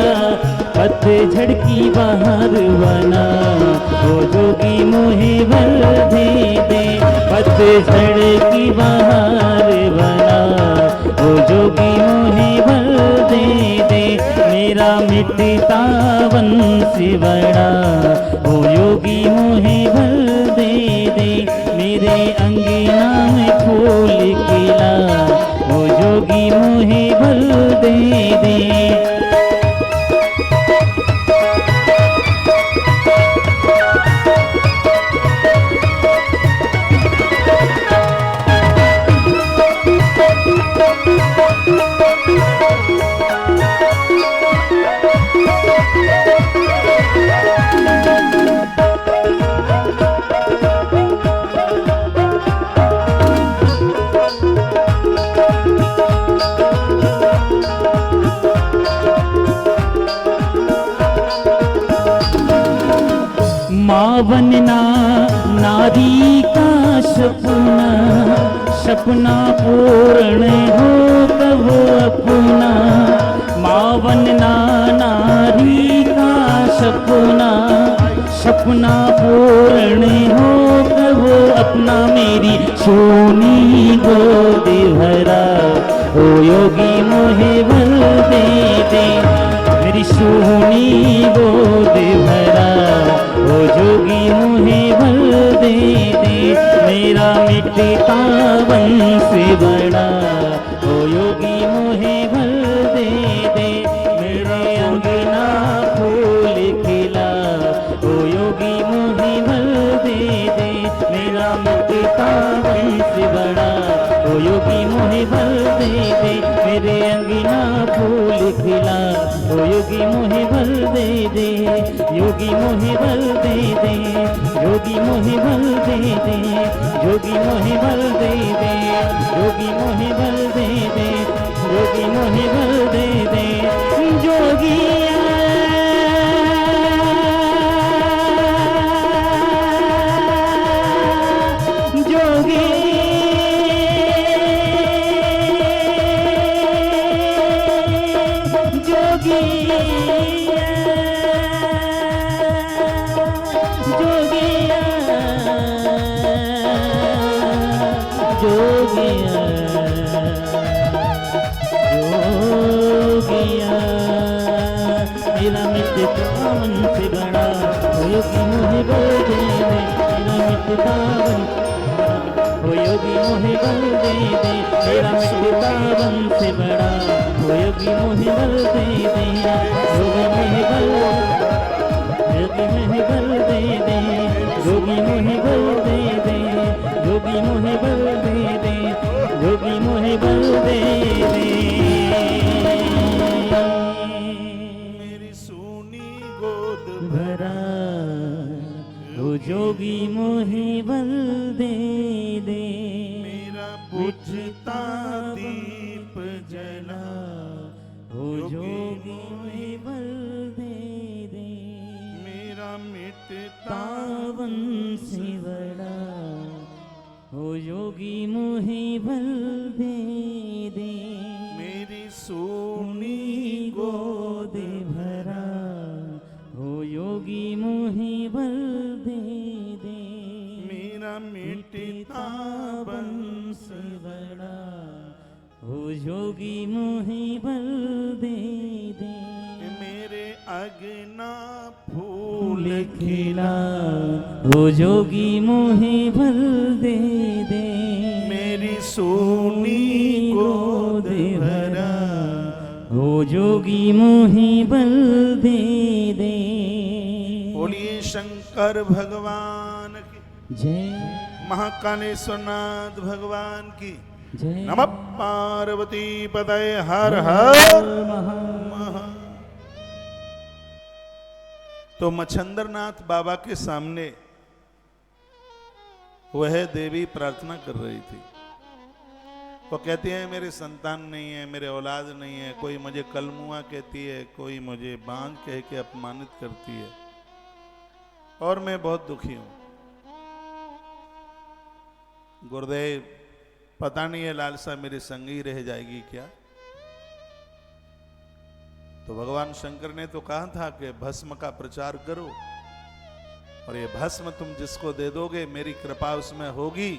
पतझड़ की बहार बना, ओ जोगी मोहे बल दे दे, पतझड़ की बहार बना, ओ जोगी मोहे बल दे दे, मेरा मिटता वंश बड़ा, ओ योगी मोहे बल दे दे, मेरे अंगना में फूल खिला, ओ जोगी मोहे बल दे दे। माँ बनना नारी का सपना, सपना पूर्ण हो कब अपना, माँ बनना नारी का सपना, सपना पूर्ण हो कब अपना, मेरी सोनी गोद भरा, ओ योगी मोहे बल दे दे, मेरी सोनी गोद भरा, ओ जोगी मोहे बल दे दे, मेरा मिटता वंश बड़ा, ओ योगी मोहे बल दे दे, मेरे अंगना फूल खिला, ओ योगी मोहे बल दे दे, मेरा मिटता वंश बड़ा, ओ योगी मोहे बल दे दे, मेरे अंगना फूल खिला, ओ योगी मोहे बल दे दे, योगी मोहे बल दे दे, योगी मोहे बल दे दे, योगी मोहे बल दे दे, योगी मोहे बल दे दे, योगी मोहे बल दे दे, जोगिया जोगी मेरा मिटता वंश बड़ा, ओ योगी मोहे बल दे दे, मेरा मिटता वंश बड़ा, ओ योगी मोहे बल दे दे, मेरा मिटता वंश बड़ा, ओ योगी मोहे बल दे दे, योगी मोहे बल योगी मोहि बल दे दे, योगी मोहि बल दे दे, योगी मोहि बल दे दे, योगी मोहि बल दे दे। मेरी सूनी गोद भरा ओ जोगी मोहि बल दे दे, मेरा बुझता दीप जला, ओ जोगी मोहि बल दे दे, मेरा मिटता पावन से बड़ा ओ योगी मोहि बल दे दे, मेरी सूनी गोद भरा ओ योगी मोहि बल दे दे, मेरा मिटता बंस बड़ा ओ योगी मोहि बल दे दे, मेरे अगना फूल फूल खिला ओ योगी मोहि बल दे दे, मेरी सूनी गोद भरा, ओ जोगी मोहि बल दे दे। बोलिए शंकर भगवान की, जय महाकालेश्वरनाथ भगवान की, जय नमः पार्वती पतये हर हर महा। तो मच्छंदरनाथ बाबा के सामने वह देवी प्रार्थना कर रही थी। वो कहती है मेरे संतान नहीं है, मेरे औलाद नहीं है, कोई मुझे कलमुआ कहती है, कोई मुझे बांझ कह के अपमानित करती है और मैं बहुत दुखी हूं। गुरुदेव पता नहीं है लालसा मेरे संग ही रह जाएगी क्या। तो भगवान शंकर ने तो कहा था कि भस्म का प्रचार करो और ये भस्म तुम जिसको दे दोगे मेरी कृपा उसमें होगी,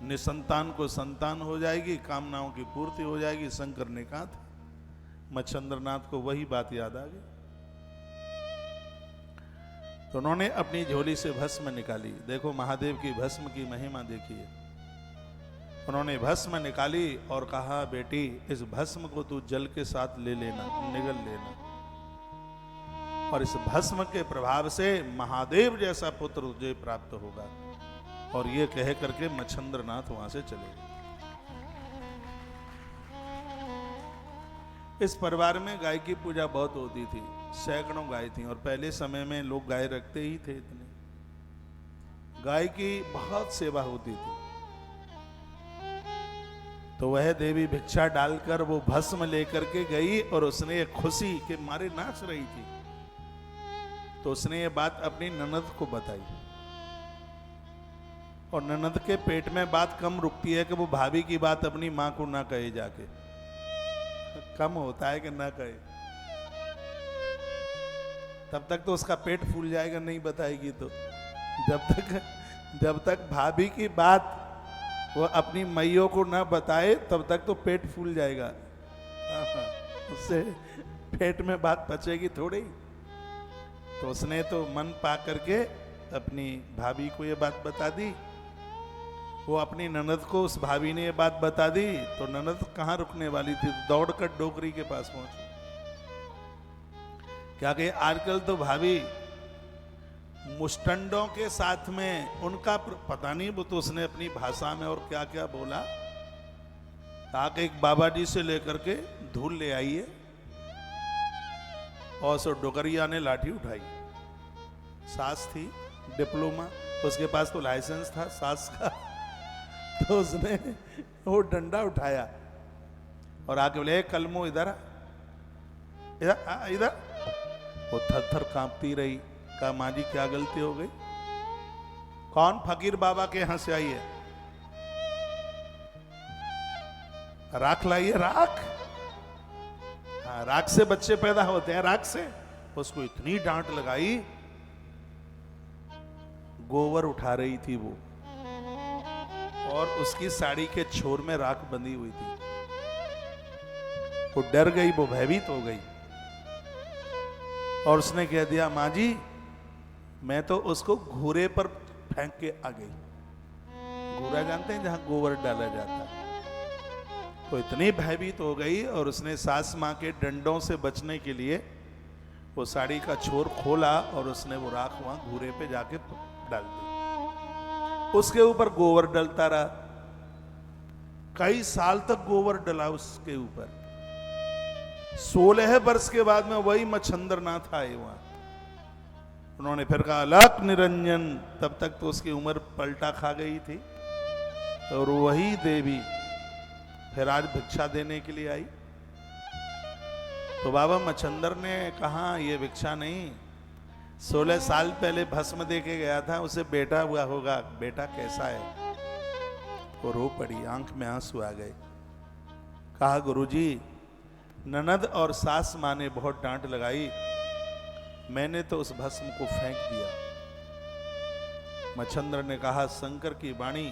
निसंतान को संतान हो जाएगी, कामनाओं की पूर्ति हो जाएगी। शंकर ने कहा था। मच्छंद्रनाथ को वही बात याद आ गई तो उन्होंने अपनी झोली से भस्म निकाली। देखो महादेव की भस्म की महिमा देखिए। उन्होंने भस्म निकाली और कहा बेटी इस भस्म को तू जल के साथ ले लेना, निगल लेना, और इस भस्म के प्रभाव से महादेव जैसा पुत्र तुझे प्राप्त होगा। और ये कह करके मच्छंद्रनाथ वहां से चले गए। इस परिवार में गाय की पूजा बहुत होती थी, सैकड़ों गाय थी और पहले समय में लोग गाय रखते ही थे। इतने गाय की बहुत सेवा होती थी। तो वह देवी भिक्षा डालकर वो भस्म लेकर के गई और उसने खुशी के मारे नाच रही थी। तो उसने ये बात अपनी ननद को बताई और ननद के पेट में बात कम रुकती है कि वो भाभी की बात अपनी मां को ना कहे जाके, कम होता है कि ना कहे। तब तक तो उसका पेट फूल जाएगा, नहीं बताएगी तो। जब तक भाभी की बात वो अपनी मैयों को ना बताए तब तक तो पेट फूल जाएगा। उससे पेट में बात पचेगी थोड़ी। तो उसने तो मन पा करके अपनी भाभी को ये बात बता दी। वो अपनी ननद को उस भाभी ने ये बात बता दी तो ननद कहाँ रुकने वाली थी, दौड़कर डोकरी के पास पहुंची। क्या कहे आजकल तो भाभी मुस्टंडों के साथ में उनका पता नहीं, वो तो उसने अपनी भाषा में और क्या क्या बोला। ताकि एक बाबा जी से लेकर के धूल ले आइए और सो डोकरिया ने लाठी उठाई। सास थी डिप्लोमा, उसके पास तो लाइसेंस था सास का। तो उसने वो डंडा उठाया और आके बोले कलमो इधर इधर इधर। वो थर थर कांपती रही। कहा माँ जी क्या गलती हो गई? कौन फकीर बाबा के यहां से आई है? राख लाइए, राख। हाँ, राख से बच्चे पैदा होते हैं, राख से। उसको इतनी डांट लगाई। गोबर उठा रही थी वो और उसकी साड़ी के छोर में राख बंधी हुई थी। वो डर गई, वो भयभीत हो गई और उसने कह दिया माँ जी मैं तो उसको घूरे पर फेंक के आ गई। घूरा जानते हैं जहां गोबर डाला जाता है। तो इतनी भयभीत हो गई और उसने सास माँ के डंडों से बचने के लिए वो साड़ी का छोर खोला और उसने वो राख वहां घूरे पे जाके डाल दी। उसके ऊपर गोबर डलता रहा, कई साल तक गोबर डला उसके ऊपर। 16 वर्ष के बाद में वही मच्छंद्र नाथ आए वहां। उन्होंने फिर कहा अलख निरंजन, तब तक तो उसकी उम्र पलटा खा गई थी। और वही देवी फिर आज भिक्षा देने के लिए आई। तो बाबा मच्छंद्र ने कहा ये भिक्षा नहीं, 16 साल पहले भस्म दे के गया था, उसे बेटा हुआ होगा, बेटा कैसा है? वो रो पड़ी, आंख में आंसू आ गए। कहा गुरुजी, ननद और सास माँ ने बहुत डांट लगाई, मैंने तो उस भस्म को फेंक दिया। मच्छंद्र ने कहा शंकर की वाणी,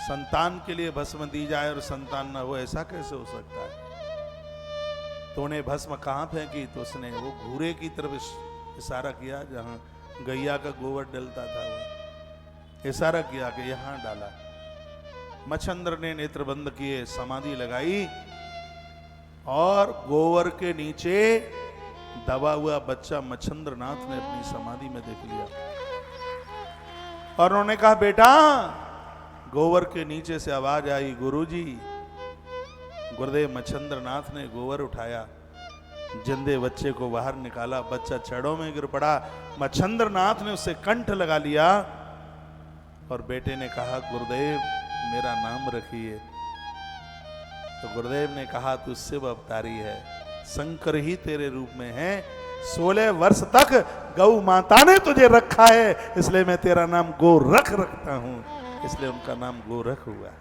संतान के लिए भस्म दी जाए और संतान ना हो, ऐसा कैसे हो सकता है? तो उन्हें भस्म कहां फेंकी? तो उसने वो घूरे की तरफ इशारा किया जहां गैया का गोबर डलता था, वो इशारा किया कि यहां डाला। मच्छंद्र ने नेत्र बंद किए, समाधि लगाई और गोबर के नीचे दबा हुआ बच्चा मच्छंद्र नाथ ने अपनी समाधि में देख लिया। और उन्होंने कहा बेटा, गोबर के नीचे से आवाज आई गुरुजी। गुरुदेव मच्छंद्र नाथ ने गोबर उठाया, जिंदे बच्चे को बाहर निकाला, बच्चा छड़ों में गिर पड़ा। मच्छंद्र नाथ ने उसे कंठ लगा लिया और बेटे ने कहा गुरुदेव मेरा नाम रखिए। तो गुरुदेव ने कहा तू शिव अवतारी है, शंकर ही तेरे रूप में है। 16 वर्ष तक गौ माता ने तुझे रखा है, इसलिए मैं तेरा नाम गोरख रखता हूं, इसलिए उनका नाम गोरख हुआ।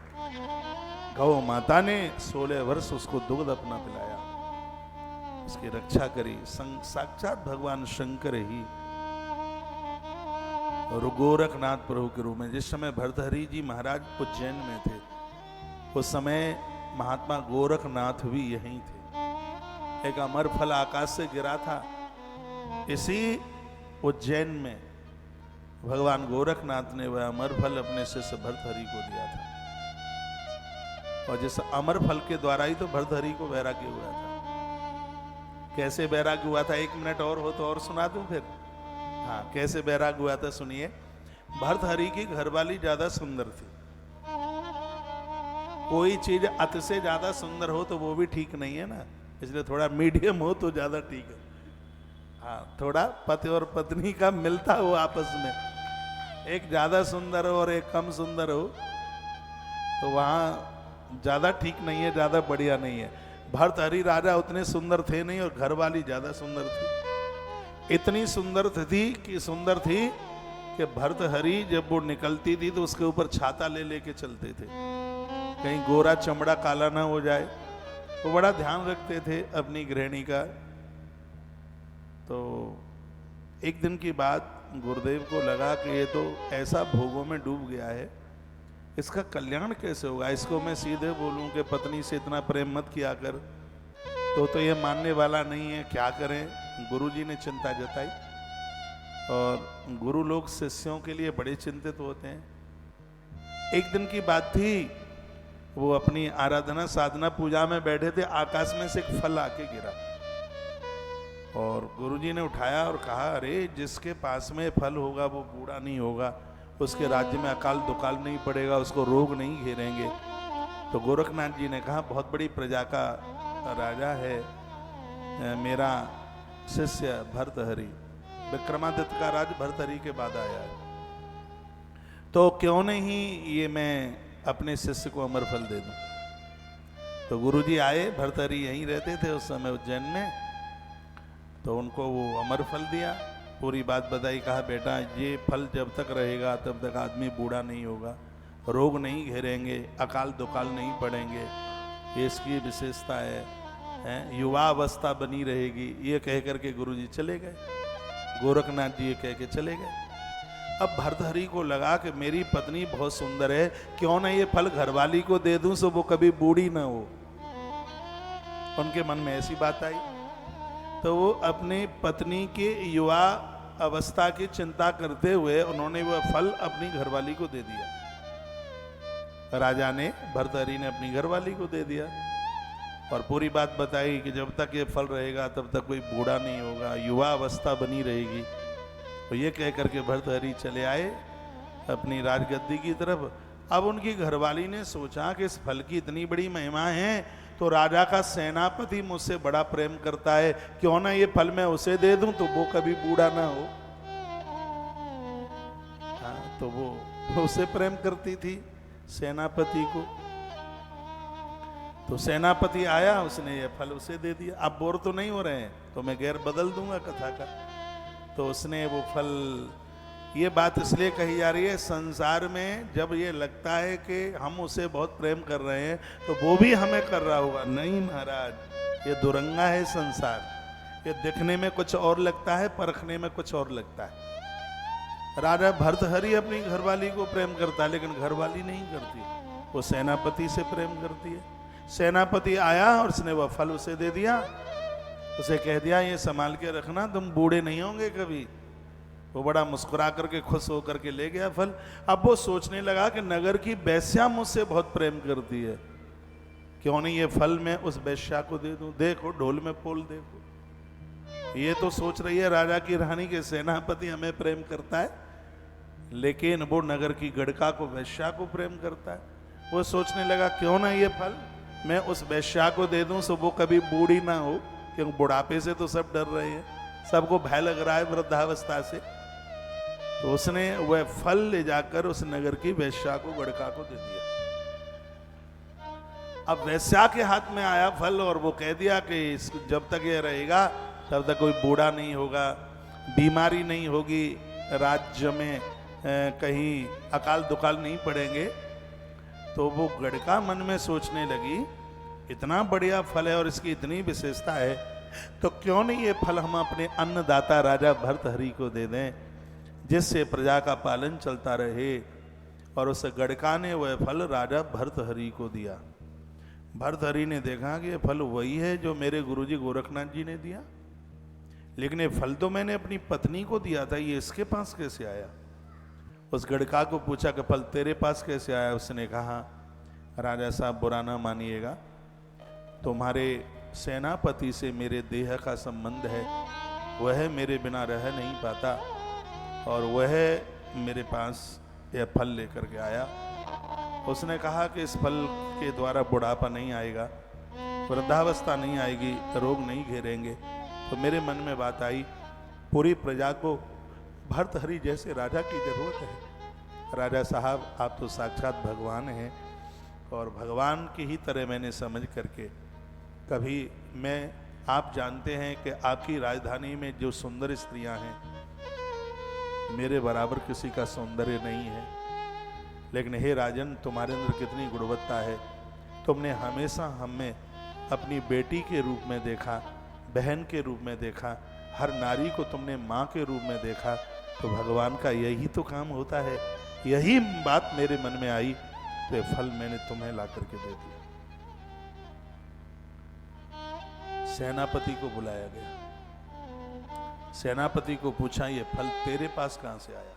गौ माता ने 16 वर्ष उसको दूध अपना पिलाया, उसकी रक्षा करी। साक्षात भगवान शंकर ही और गोरखनाथ प्रभु के रूप में। जिस समय भर्तहरि जी महाराज उज्जैन में थे, उस समय महात्मा गोरखनाथ भी यहीं थे। एक अमर फल आकाश से गिरा था, इसी उज्जैन में भगवान गोरखनाथ ने वह अमर फल अपने शिष्य भर्तहरि को दिया था। और जिस अमर फल के द्वारा ही तो भर्तहरि को वैराग्य हुआ था। कैसे वैराग्य हुआ था, 1 मिनट और हो तो और सुना दूं फिर। हाँ, कैसे वैराग्य हुआ था सुनिए। भर्तहरि की घरवाली ज्यादा सुंदर थी। कोई चीज अति से ज्यादा सुंदर हो तो वो भी ठीक नहीं है ना, इसलिए थोड़ा मीडियम हो तो ज्यादा ठीक है। हाँ, थोड़ा पति और पत्नी का मिलता हो आपस में, एक ज्यादा सुंदर हो और एक कम सुंदर हो तो वहां ज्यादा ठीक नहीं है, ज्यादा बढ़िया नहीं है। भर्तहरि राजा उतने सुंदर थे नहीं और घरवाली ज्यादा सुंदर थी। इतनी सुंदर थी कि भर्तहरि जब वो निकलती थी तो उसके ऊपर छाता ले लेके चलते थे, कहीं गोरा चमड़ा काला ना हो जाए। वो बड़ा ध्यान रखते थे अपनी गृहिणी का। तो एक दिन की बात, गुरुदेव को लगा कि ये तो ऐसा भोगों में डूब गया है, इसका कल्याण कैसे होगा। इसको मैं सीधे बोलूं कि पत्नी से इतना प्रेम मत किया कर, तो ये मानने वाला नहीं है, क्या करें। गुरुजी ने चिंता जताई और गुरु लोग शिष्यों के लिए बड़े चिंतित होते हैं। एक दिन की बात थी, वो अपनी आराधना साधना पूजा में बैठे थे, आकाश में से एक फल आके गिरा और गुरुजी ने उठाया और कहा अरे जिसके पास में फल होगा वो बूढ़ा नहीं होगा, उसके राज्य में अकाल दुकाल नहीं पड़ेगा, उसको रोग नहीं घेरेंगे। तो गोरखनाथ जी ने कहा बहुत बड़ी प्रजा का राजा है मेरा शिष्य भर्तहरि, विक्रमादित्य का राज भर्तहरि के बाद आया है, तो क्यों नहीं ये मैं अपने शिष्य को अमर फल दे दूं। तो गुरुजी आए, भर्तहरि यहीं रहते थे उस समय उज्जैन में, तो उनको वो अमर फल दिया, पूरी बात बताई। कहा बेटा ये फल जब तक रहेगा तब तक आदमी बूढ़ा नहीं होगा, रोग नहीं घेरेंगे, अकाल दुकाल नहीं पड़ेंगे, ये इसकी विशेषता है, युवा अवस्था बनी रहेगी। ये कह करके गुरुजी चले गए, गोरखनाथ जी ये कह के चले गए। अब भर्तहरि को लगा कि मेरी पत्नी बहुत सुंदर है, क्यों ना ये फल घरवाली को दे दूं सो वो कभी बूढ़ी ना हो। उनके मन में ऐसी बात आई, तो वो अपनी पत्नी के युवा अवस्था की चिंता करते हुए उन्होंने वह फल अपनी घरवाली को दे दिया। राजा ने, भर्तहरि ने अपनी घरवाली को दे दिया। और पूरी बात बताई कि जब तक ये फल रहेगा तब तक कोई बूढ़ा नहीं होगा, युवा अवस्था बनी रहेगी। तो ये कह करके भर्तहरि चले आए अपनी राजगद्दी की तरफ। अब उनकी घरवाली ने सोचा कि इस फल की इतनी बड़ी महिमा है, तो राजा का सेनापति मुझसे बड़ा प्रेम करता है, क्यों ना ये फल मैं उसे दे दूं तो वो कभी बूढ़ा ना हो। हाँ, तो वो उसे प्रेम करती थी, सेनापति को। तो सेनापति आया, उसने ये फल उसे दे दिया। अब बोर तो नहीं हो रहे हैं, तो मैं गैर बदल दूंगा कथा का। तो उसने वो फल, ये बात इसलिए कही जा रही है, संसार में जब ये लगता है कि हम उसे बहुत प्रेम कर रहे हैं तो वो भी हमें कर रहा होगा। नहीं महाराज, ये दुरंगा है संसार। ये दिखने में कुछ और लगता है, परखने में कुछ और लगता है। राजा भर्तहरि अपनी घरवाली को प्रेम करता है, लेकिन घरवाली नहीं करती, वो सेनापति से प्रेम करती है। सेनापति आया और उसने वह फल उसे दे दिया। उसे कह दिया ये संभाल के रखना, तुम बूढ़े नहीं होंगे कभी। वो बड़ा मुस्कुरा करके खुश होकर के ले गया फल। अब वो सोचने लगा कि नगर की वेश्या मुझसे बहुत प्रेम करती है, क्यों नहीं ये फल मैं उस वेश्या को दे दूं। देखो ढोल में पोल देखो, ये तो सोच रही है राजा की रानी के सेनापति हमें प्रेम करता है, लेकिन वो नगर की गड़का को, वेश्या को प्रेम करता है। वो सोचने लगा क्यों ना ये फल मैं उस वेश्या को दे दूं, सो वो कभी बूढ़ी ना हो, क्योंकि बुढ़ापे से तो सब डर रहे हैं, सबको भय लग रहा है वृद्धावस्था से। तो उसने वह फल ले जाकर उस नगर की वेश्या को, गड़का को दे दिया। अब वेश्या के हाथ में आया फल और वो कह दिया कि जब तक ये रहेगा तब तक कोई बूढ़ा नहीं होगा, बीमारी नहीं होगी, राज्य में कहीं अकाल दुकाल नहीं पड़ेंगे। तो वो गड़का मन में सोचने लगी, इतना बढ़िया फल है और इसकी इतनी विशेषता है, तो क्यों नहीं ये फल हम अपने अन्नदाता राजा भर्तहरि को दे दें, जिससे प्रजा का पालन चलता रहे। और उस गड़का ने वह फल राजा भर्तहरि को दिया। भर्तहरि ने देखा कि ये फल वही है जो मेरे गुरुजी गोरखनाथ जी ने दिया, लेकिन ये फल तो मैंने अपनी पत्नी को दिया था, ये इसके पास कैसे आया। उस गड़का को पूछा कि फल तेरे पास कैसे आया। उसने कहा राजा साहब बुरा ना मानिएगा, तुम्हारे सेनापति से मेरे देह का संबंध है, वह मेरे बिना रह नहीं पाता और वह मेरे पास यह फल लेकर के आया। उसने कहा कि इस फल के द्वारा बुढ़ापा नहीं आएगा, वृद्धावस्था नहीं आएगी, रोग नहीं घेरेंगे। तो मेरे मन में बात आई, पूरी प्रजा को भर्तहरि जैसे राजा की जरूरत है। राजा साहब आप तो साक्षात भगवान हैं, और भगवान की ही तरह मैंने समझ करके, कभी मैं, आप जानते हैं कि आपकी राजधानी में जो सुंदर स्त्रियां हैं, मेरे बराबर किसी का सौंदर्य नहीं है, लेकिन हे राजन तुम्हारे अंदर कितनी गुणवत्ता है। तुमने हमेशा हमें अपनी बेटी के रूप में देखा, बहन के रूप में देखा, हर नारी को तुमने माँ के रूप में देखा। तो भगवान का यही तो काम होता है। यही बात मेरे मन में आई, तो ये फल मैंने तुम्हें ला करके दे दिया। सेनापति को बुलाया गया। सेनापति को पूछा ये फल तेरे पास कहां से आया।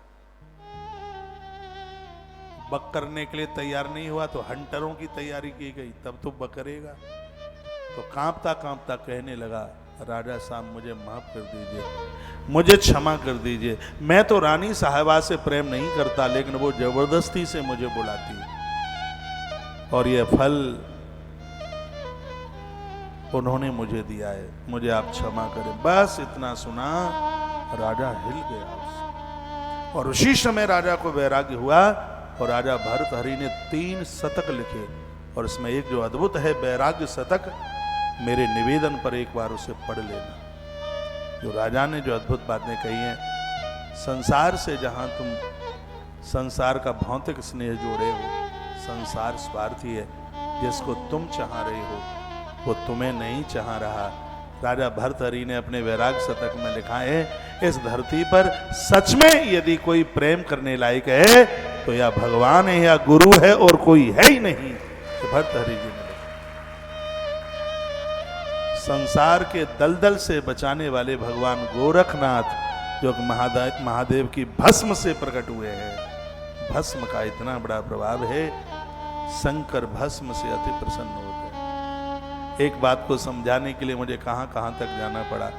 बक करने के लिए तैयार नहीं हुआ तो हंटरों की तैयारी की गई, तब तो बकरेगा। तो कांपता कांपता कहने लगा, राजा साहब मुझे माफ कर दीजिए, मुझे क्षमा कर दीजिए। मैं तो रानी साहिबा से प्रेम नहीं करता, लेकिन वो जबरदस्ती से मुझे बुलाती है, और ये फल उन्होंने मुझे दिया है, मुझे आप क्षमा करें। बस इतना सुना, राजा हिल गया उससे। और उसी समय राजा को वैराग्य हुआ, और राजा भर्तहरि ने 3 शतक लिखे, और इसमें एक जो अद्भुत है वैराग्य शतक, मेरे निवेदन पर एक बार उसे पढ़ लेना। जो राजा ने जो अद्भुत बातें कही हैं, संसार से जहां तुम संसार का भौतिक स्नेह जोड़े हो, संसार स्वार्थी है, जिसको तुम चाह रहे हो वो तुम्हें नहीं चाह रहा। राजा भर्तहरि ने अपने वैराग्य शतक में लिखा है, इस धरती पर सच में यदि कोई प्रेम करने लायक है तो या भगवान है या गुरु है, और कोई है ही नहीं। तो भर्तहरि जी ने संसार के दलदल से बचाने वाले भगवान गोरखनाथ, जो महादेव की भस्म से प्रकट हुए हैं। भस्म का इतना बड़ा प्रभाव है, शंकर भस्म से अति प्रसन्न होते हैं। एक बात को समझाने के लिए मुझे कहाँ कहाँ तक जाना पड़ा।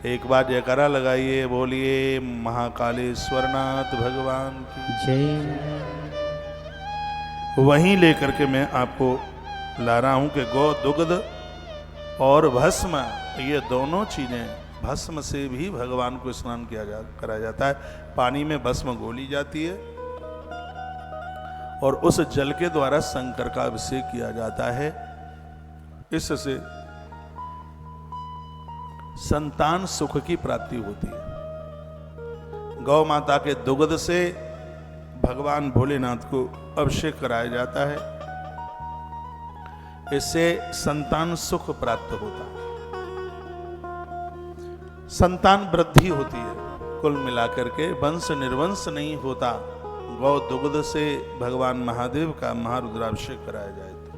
एक बार जयकारा लगाइए, बोलिए महाकालेश्वरनाथ भगवान की जय। वहीं लेकर के मैं आपको ला रहा हूं कि गौ दुग्ध और भस्म, ये दोनों चीजें, भस्म से भी भगवान को स्नान कराया जाता है। पानी में भस्म घोली जाती है और उस जल के द्वारा शंकर का अभिषेक किया जाता है। इससे संतान सुख की प्राप्ति होती है। गौ माता के दुग्ध से भगवान भोलेनाथ को अभिषेक कराया जाता है, इससे संतान सुख प्राप्त होता है, संतान वृद्धि होती है। कुल मिलाकर के वंश निर्वंश नहीं होता गौ दुग्ध से भगवान महादेव का महारुद्राभिषेक कराया जाए तो।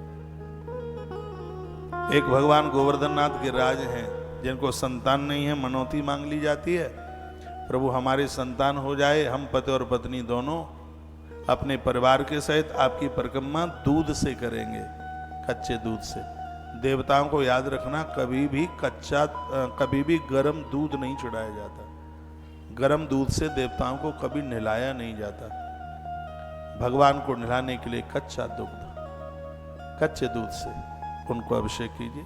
एक भगवान गोवर्धननाथ गिरिराज हैं जिनको संतान नहीं है, मनौती मांग ली जाती है, प्रभु हमारी संतान हो जाए, हम पति और पत्नी दोनों अपने परिवार के सहित आपकी परिक्रमा दूध से करेंगे, कच्चे दूध से। देवताओं को याद रखना, कभी भी गर्म दूध नहीं चढ़ाया जाता, गर्म दूध से देवताओं को कभी नहलाया नहीं जाता। भगवान को नहलाने के लिए कच्चा दुग्ध, कच्चे दूध से उनको अभिषेक कीजिए।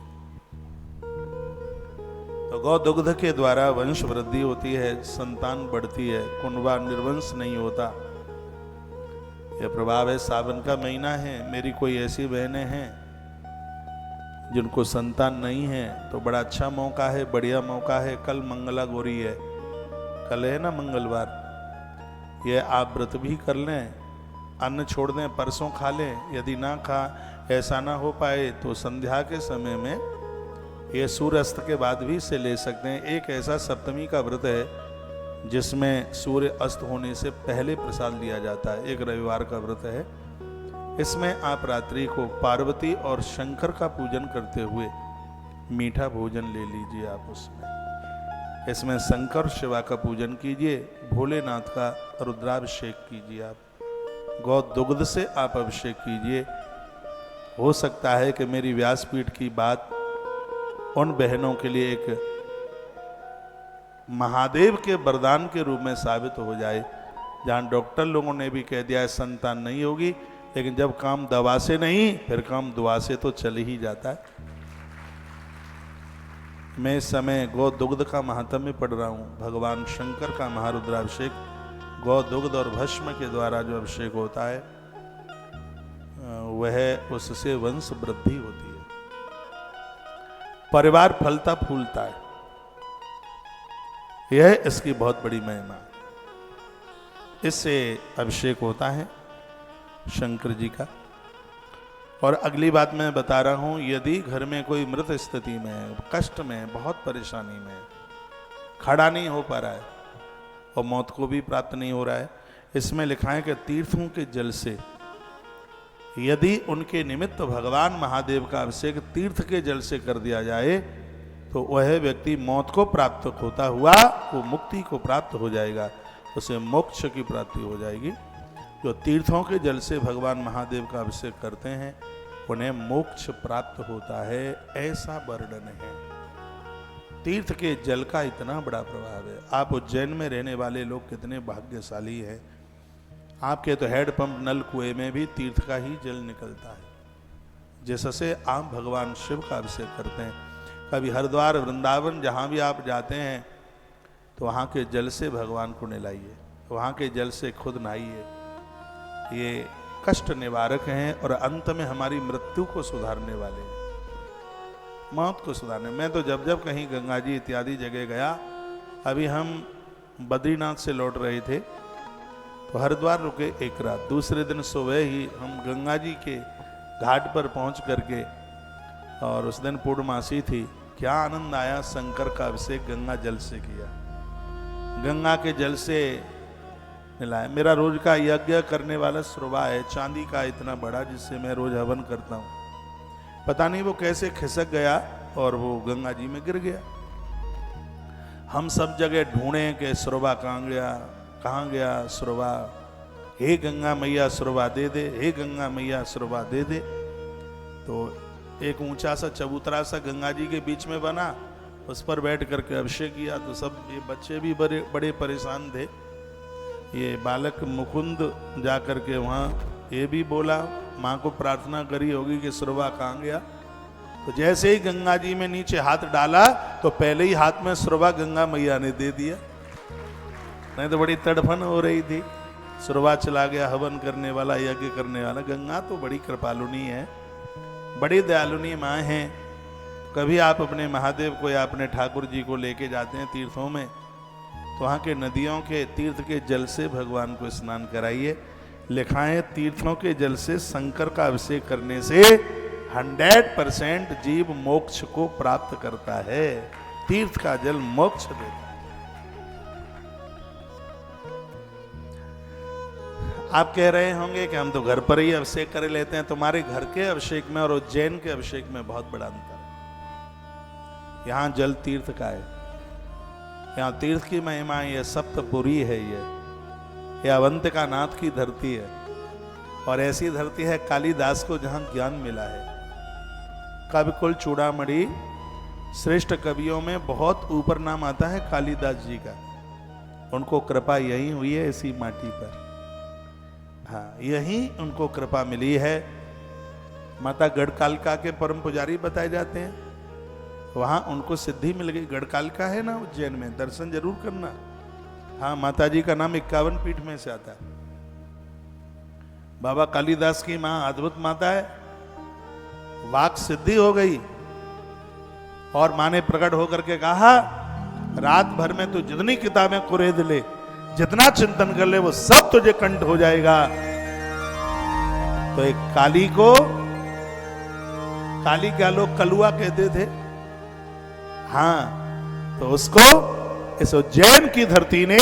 तो गौ दुग्ध के द्वारा वंश वृद्धि होती है, संतान बढ़ती है, कुंडवा निर्वंश नहीं होता। यह प्रभाव है। सावन का महीना है, मेरी कोई ऐसी बहनें हैं जिनको संतान नहीं है तो बड़ा अच्छा मौका है, बढ़िया मौका है। कल मंगला गौरी है, कल है ना मंगलवार, ये आप व्रत भी कर लें, अन्न छोड़ दें, परसों खा लें। यदि ना ऐसा ना हो पाए तो संध्या के समय में, ये सूर्यास्त के बाद भी इसे ले सकते हैं। एक ऐसा सप्तमी का व्रत है जिसमें सूर्य अस्त होने से पहले प्रसाद लिया जाता है, एक रविवार का व्रत है। इसमें आप रात्रि को पार्वती और शंकर का पूजन करते हुए मीठा भोजन ले लीजिए। आप इसमें शंकर शिवा का पूजन कीजिए, भोलेनाथ का रुद्राभिषेक कीजिए, आप गौ दुग्ध से आप अभिषेक कीजिए। हो सकता है कि मेरी व्यासपीठ की बात उन बहनों के लिए एक महादेव के वरदान के रूप में साबित हो जाए, जहां डॉक्टर लोगों ने भी कह दिया है संतान नहीं होगी, लेकिन जब काम दवा से नहीं फिर काम दुआ से तो चल ही जाता है। मैं इस समय गौ दुग्ध का महात्म्य पढ़ रहा हूँ। भगवान शंकर का महारुद्राभिषेक गौ दुग्ध और भस्म के द्वारा जो अभिषेक होता है वह उससे वंश वृद्धि होती है, परिवार फलता फूलता है। यह इसकी बहुत बड़ी महिमा। इससे अभिषेक होता है शंकर जी का। और अगली बात मैं बता रहा हूं, यदि घर में कोई मृत स्थिति में, कष्ट में, बहुत परेशानी में, खड़ा नहीं हो पा रहा है और मौत को भी प्राप्त नहीं हो रहा है, इसमें लिखा है कि तीर्थों के जल से यदि उनके निमित्त भगवान महादेव का अभिषेक तीर्थ के जल से कर दिया जाए तो वह व्यक्ति मौत को प्राप्त होता हुआ वो मुक्ति को प्राप्त हो जाएगा, उसे मोक्ष की प्राप्ति हो जाएगी। जो तीर्थों के जल से भगवान महादेव का अभिषेक करते हैं उन्हें मोक्ष प्राप्त होता है, ऐसा वर्णन है। तीर्थ के जल का इतना बड़ा प्रभाव है। आप उज्जैन में रहने वाले लोग कितने भाग्यशाली हैं, आपके तो हैंडपंप नल कुएं में भी तीर्थ का ही जल निकलता है, जिससे आप भगवान शिव का अभिषेक करते हैं। कभी हरिद्वार, वृंदावन, जहाँ भी आप जाते हैं तो वहाँ के जल से भगवान को नहलाइए, वहाँ के जल से खुद नहाइए। ये कष्ट निवारक हैं और अंत में हमारी मृत्यु को सुधारने वाले हैं, मौत को सुधारने। मैं तो जब जब कहीं गंगा जी इत्यादि जगह गया, अभी हम बद्रीनाथ से लौट रहे थे तो हरिद्वार रुके एक रात, दूसरे दिन सुबह ही हम गंगा जी के घाट पर पहुंच करके, और उस दिन पूर्णमासी थी, क्या आनंद आया। शंकर का अभिषेक गंगा जल से किया, गंगा के जल से मिलाया। मेरा रोज का यज्ञ करने वाला सुरवा है, चांदी का इतना बड़ा, जिससे मैं रोज हवन करता हूँ। पता नहीं वो कैसे खिसक गया और वो गंगा जी में गिर गया। हम सब जगह ढूंढे कि सुरवा कहाँ गया सुरवा। हे गंगा मैया सुरवा दे दे, हे गंगा मैया सुरवा दे दे। तो एक ऊंचा सा चबूतरा सा गंगा जी के बीच में बना, उस पर बैठ करके अभिषेक किया। तो सब ये बच्चे भी बड़े परेशान थे। ये बालक मुकुंद जा करके वहाँ ये भी बोला, माँ को प्रार्थना करी होगी कि सुरवा कहाँ गया। तो जैसे ही गंगा जी में नीचे हाथ डाला तो पहले ही हाथ में सुरवा गंगा मैया ने दे दिया। नहीं तो बड़ी तड़फन हो रही थी। सुरवा चला गया, हवन करने वाला, यज्ञ करने वाला। गंगा तो बड़ी कृपालुनी है, बड़ी दयालुनी माँ है। कभी आप अपने महादेव को या अपने ठाकुर जी को लेके जाते हैं तीर्थों में, तो वहाँ के नदियों के तीर्थ के जल से भगवान को स्नान कराइए। लिखा है तीर्थों के जल से शंकर का अभिषेक करने से 100% जीव मोक्ष को प्राप्त करता है। तीर्थ का जल मोक्ष देता है। आप कह रहे होंगे कि हम तो घर पर ही अभिषेक कर लेते हैं। तुम्हारे घर के अभिषेक में और उज्जैन के अभिषेक में बहुत बड़ा अंतर है। यहाँ जल तीर्थ का है, यहाँ तीर्थ की महिमा, ये सप्तपुरी है, ये अवंतिका नाथ की धरती है। और ऐसी धरती है कालिदास को जहां ज्ञान मिला है। कवि कुल चूड़ामणि श्रेष्ठ कवियों में बहुत ऊपर नाम आता है कालिदास जी का। उनको कृपा यही हुई है इसी माटी पर। हाँ, यही उनको कृपा मिली है। माता गढ़कालिका के परम पुजारी बताए जाते हैं, वहां उनको सिद्धि मिल गई। गढ़कालिका है ना उज्जैन में, दर्शन जरूर करना। हाँ, माता जी का नाम 51 पीठ में से आता है। बाबा कालिदास की मां अद्भुत माता है, वाक सिद्धि हो गई और मां ने प्रकट होकर के कहा, रात भर में तू जितनी किताबें कुरेद ले, जितना चिंतन कर ले, वो सब तुझे कंठ हो जाएगा। तो एक काली को, काली क्या लोग कलुआ कहते थे, हाँ, तो उसको इस उज्जैन की धरती ने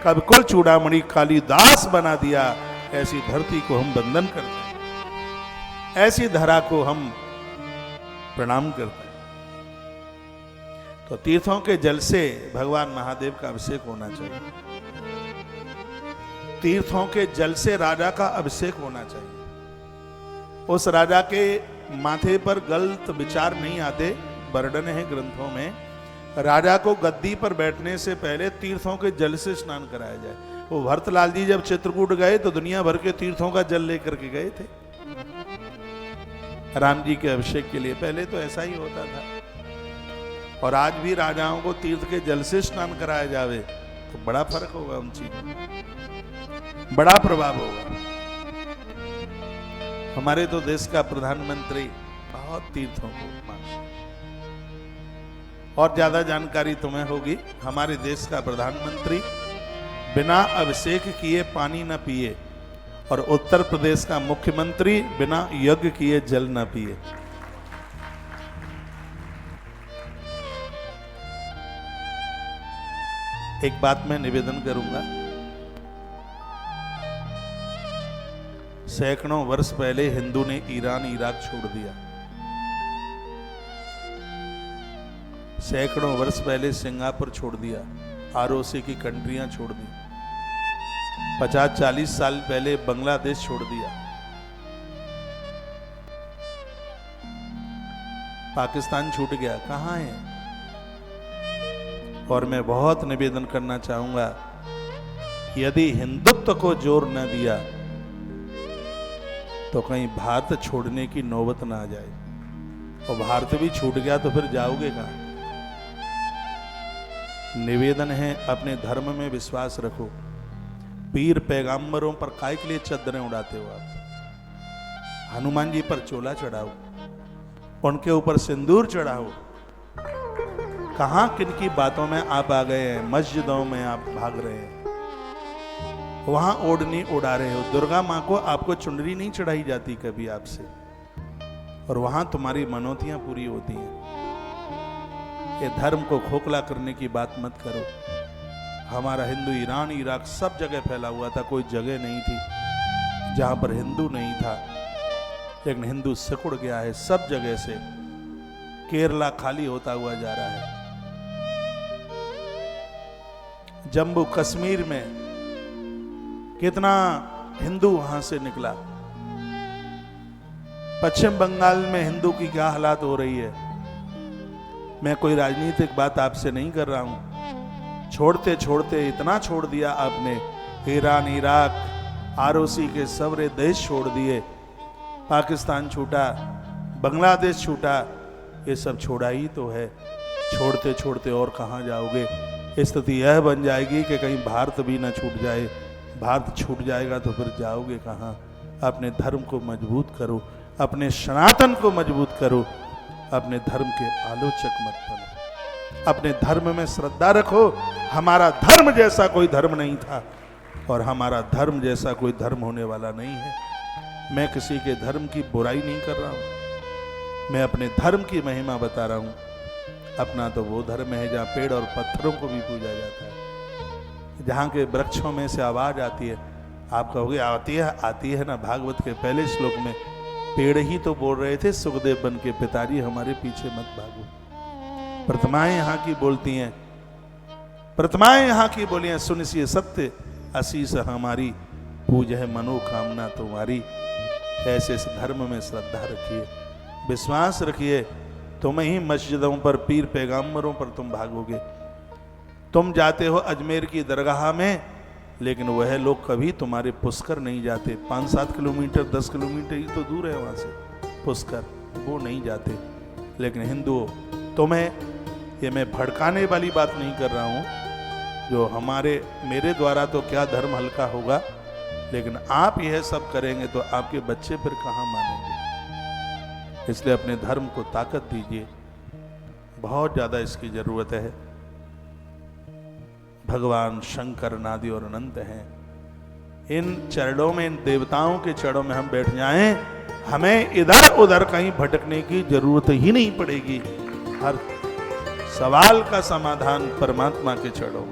कविकुल चूड़ामणि कालिदास बना दिया। ऐसी धरती को हम वंदन करते हैं, ऐसी धरा को हम प्रणाम करते हैं। तो तीर्थों के जल से भगवान महादेव का अभिषेक होना चाहिए। तीर्थों के जल से राजा का अभिषेक होना चाहिए। उस राजा के माथे पर गलत विचार नहीं आते। वर्णन है ग्रंथों में, राजा को गद्दी पर बैठने से पहले तीर्थों के जल से स्नान कराया जाए। वो भरतलाल जी जब चित्रकूट गए तो दुनिया भर के तीर्थों का जल लेकर के गए थे राम जी के अभिषेक के लिए। पहले तो ऐसा ही होता था। और आज भी राजाओं को तीर्थ के जल से स्नान कराया जावे तो बड़ा फर्क होगा उन चीजों में, बड़ा प्रभाव होगा। हमारे तो देश का प्रधानमंत्री बहुत तीर्थों को मानता है। और ज्यादा जानकारी तुम्हें होगी, हमारे देश का प्रधानमंत्री बिना अभिषेक किए पानी न पिए, और उत्तर प्रदेश का मुख्यमंत्री बिना यज्ञ किए जल न पिए। एक बात मैं निवेदन करूंगा, सैकड़ों वर्ष पहले हिंदू ने ईरान इराक छोड़ दिया। सैकड़ों वर्ष पहले सिंगापुर छोड़ दिया, आरओसी की कंट्रियां छोड़ दी। 50-40 साल पहले बांग्लादेश छोड़ दिया। पाकिस्तान छूट गया, कहां है? और मैं बहुत निवेदन करना चाहूंगा, यदि हिंदुत्व को जोर न दिया तो कहीं भारत छोड़ने की नौबत ना आ जाए। और भारत भी छूट गया तो फिर जाओगे कहां? निवेदन है, अपने धर्म में विश्वास रखो। पीर पैगंबरों पर काय के लिए चद्दरें उड़ाते हो आप? हनुमान जी पर चोला चढ़ाओ, उनके ऊपर सिंदूर चढ़ाओ। कहां किनकी बातों में आप आ गए हैं? मस्जिदों में आप भाग रहे हैं, वहां ओढ़नी उड़ा रहे हो। दुर्गा मां को आपको चुनरी नहीं चढ़ाई जाती कभी आपसे, और वहां तुम्हारी मनौतियां पूरी होती हैं। ये धर्म को खोखला करने की बात मत करो। हमारा हिंदू ईरान इराक सब जगह फैला हुआ था, कोई जगह नहीं थी जहां पर हिंदू नहीं था। लेकिन हिंदू सिकुड़ गया है सब जगह से। केरला खाली होता हुआ जा रहा है। जम्मू कश्मीर में कितना हिंदू वहां से निकला। पश्चिम बंगाल में हिंदू की क्या हालात हो रही है। मैं कोई राजनीतिक बात आपसे नहीं कर रहा हूं। छोड़ते छोड़ते इतना छोड़ दिया आपने, ईरान, इराक, आरओसी के सवरे देश छोड़ दिए, पाकिस्तान छूटा, बांग्लादेश छूटा, ये सब छोड़ा ही तो है। छोड़ते छोड़ते और कहाँ जाओगे। स्थिति यह बन जाएगी कि कहीं भारत भी ना छूट जाए। भारत छूट जाएगा तो फिर जाओगे कहाँ। अपने धर्म को मजबूत करो, अपने सनातन को मजबूत करो, अपने धर्म के आलोचक मत बनो, अपने धर्म में श्रद्धा रखो। हमारा धर्म जैसा कोई धर्म नहीं था और हमारा धर्म जैसा कोई धर्म होने वाला नहीं है। मैं किसी के धर्म की बुराई नहीं कर रहा हूं, मैं अपने धर्म की महिमा बता रहा हूं। अपना तो वो धर्म है जहाँ पेड़ और पत्थरों को भी पूजा जाता है, जहाँ के वृक्षों में से आवाज आती है। आप कहोगे आती है ना। भागवत के पहले श्लोक में पेड़ ही तो बोल रहे थे, सुखदेव बन के पिताजी हमारे पीछे मत भागो। प्रतिमाएं यहाँ की बोलती हैं, प्रतिमाएं यहाँ की बोली हैं, सुनिए सत्य आशीष हमारी, पूज है मनोकामना तुम्हारी। ऐसे इस धर्म में श्रद्धा रखिए, विश्वास रखिए। तुम ही मस्जिदों पर, पीर पैगंबरों पर तुम भागोगे। तुम जाते हो अजमेर की दरगाह में, लेकिन वह लोग कभी तुम्हारे पुष्कर नहीं जाते। 5-7 किलोमीटर 10 किलोमीटर ही तो दूर है वहाँ से पुष्कर, वो नहीं जाते। लेकिन हिंदुओं, तुम्हें ये मैं भड़काने वाली बात नहीं कर रहा हूँ। जो मेरे द्वारा तो क्या धर्म हल्का होगा, लेकिन आप यह सब करेंगे तो आपके बच्चे फिर कहाँ मानेंगे। इसलिए अपने धर्म को ताकत दीजिए, बहुत ज़्यादा इसकी ज़रूरत है। भगवान शंकर नादि और अनंत हैं। इन चरणों में, इन देवताओं के चरणों में हम बैठ जाएं, हमें इधर उधर कहीं भटकने की जरूरत ही नहीं पड़ेगी। हर सवाल का समाधान परमात्मा के चरणों में।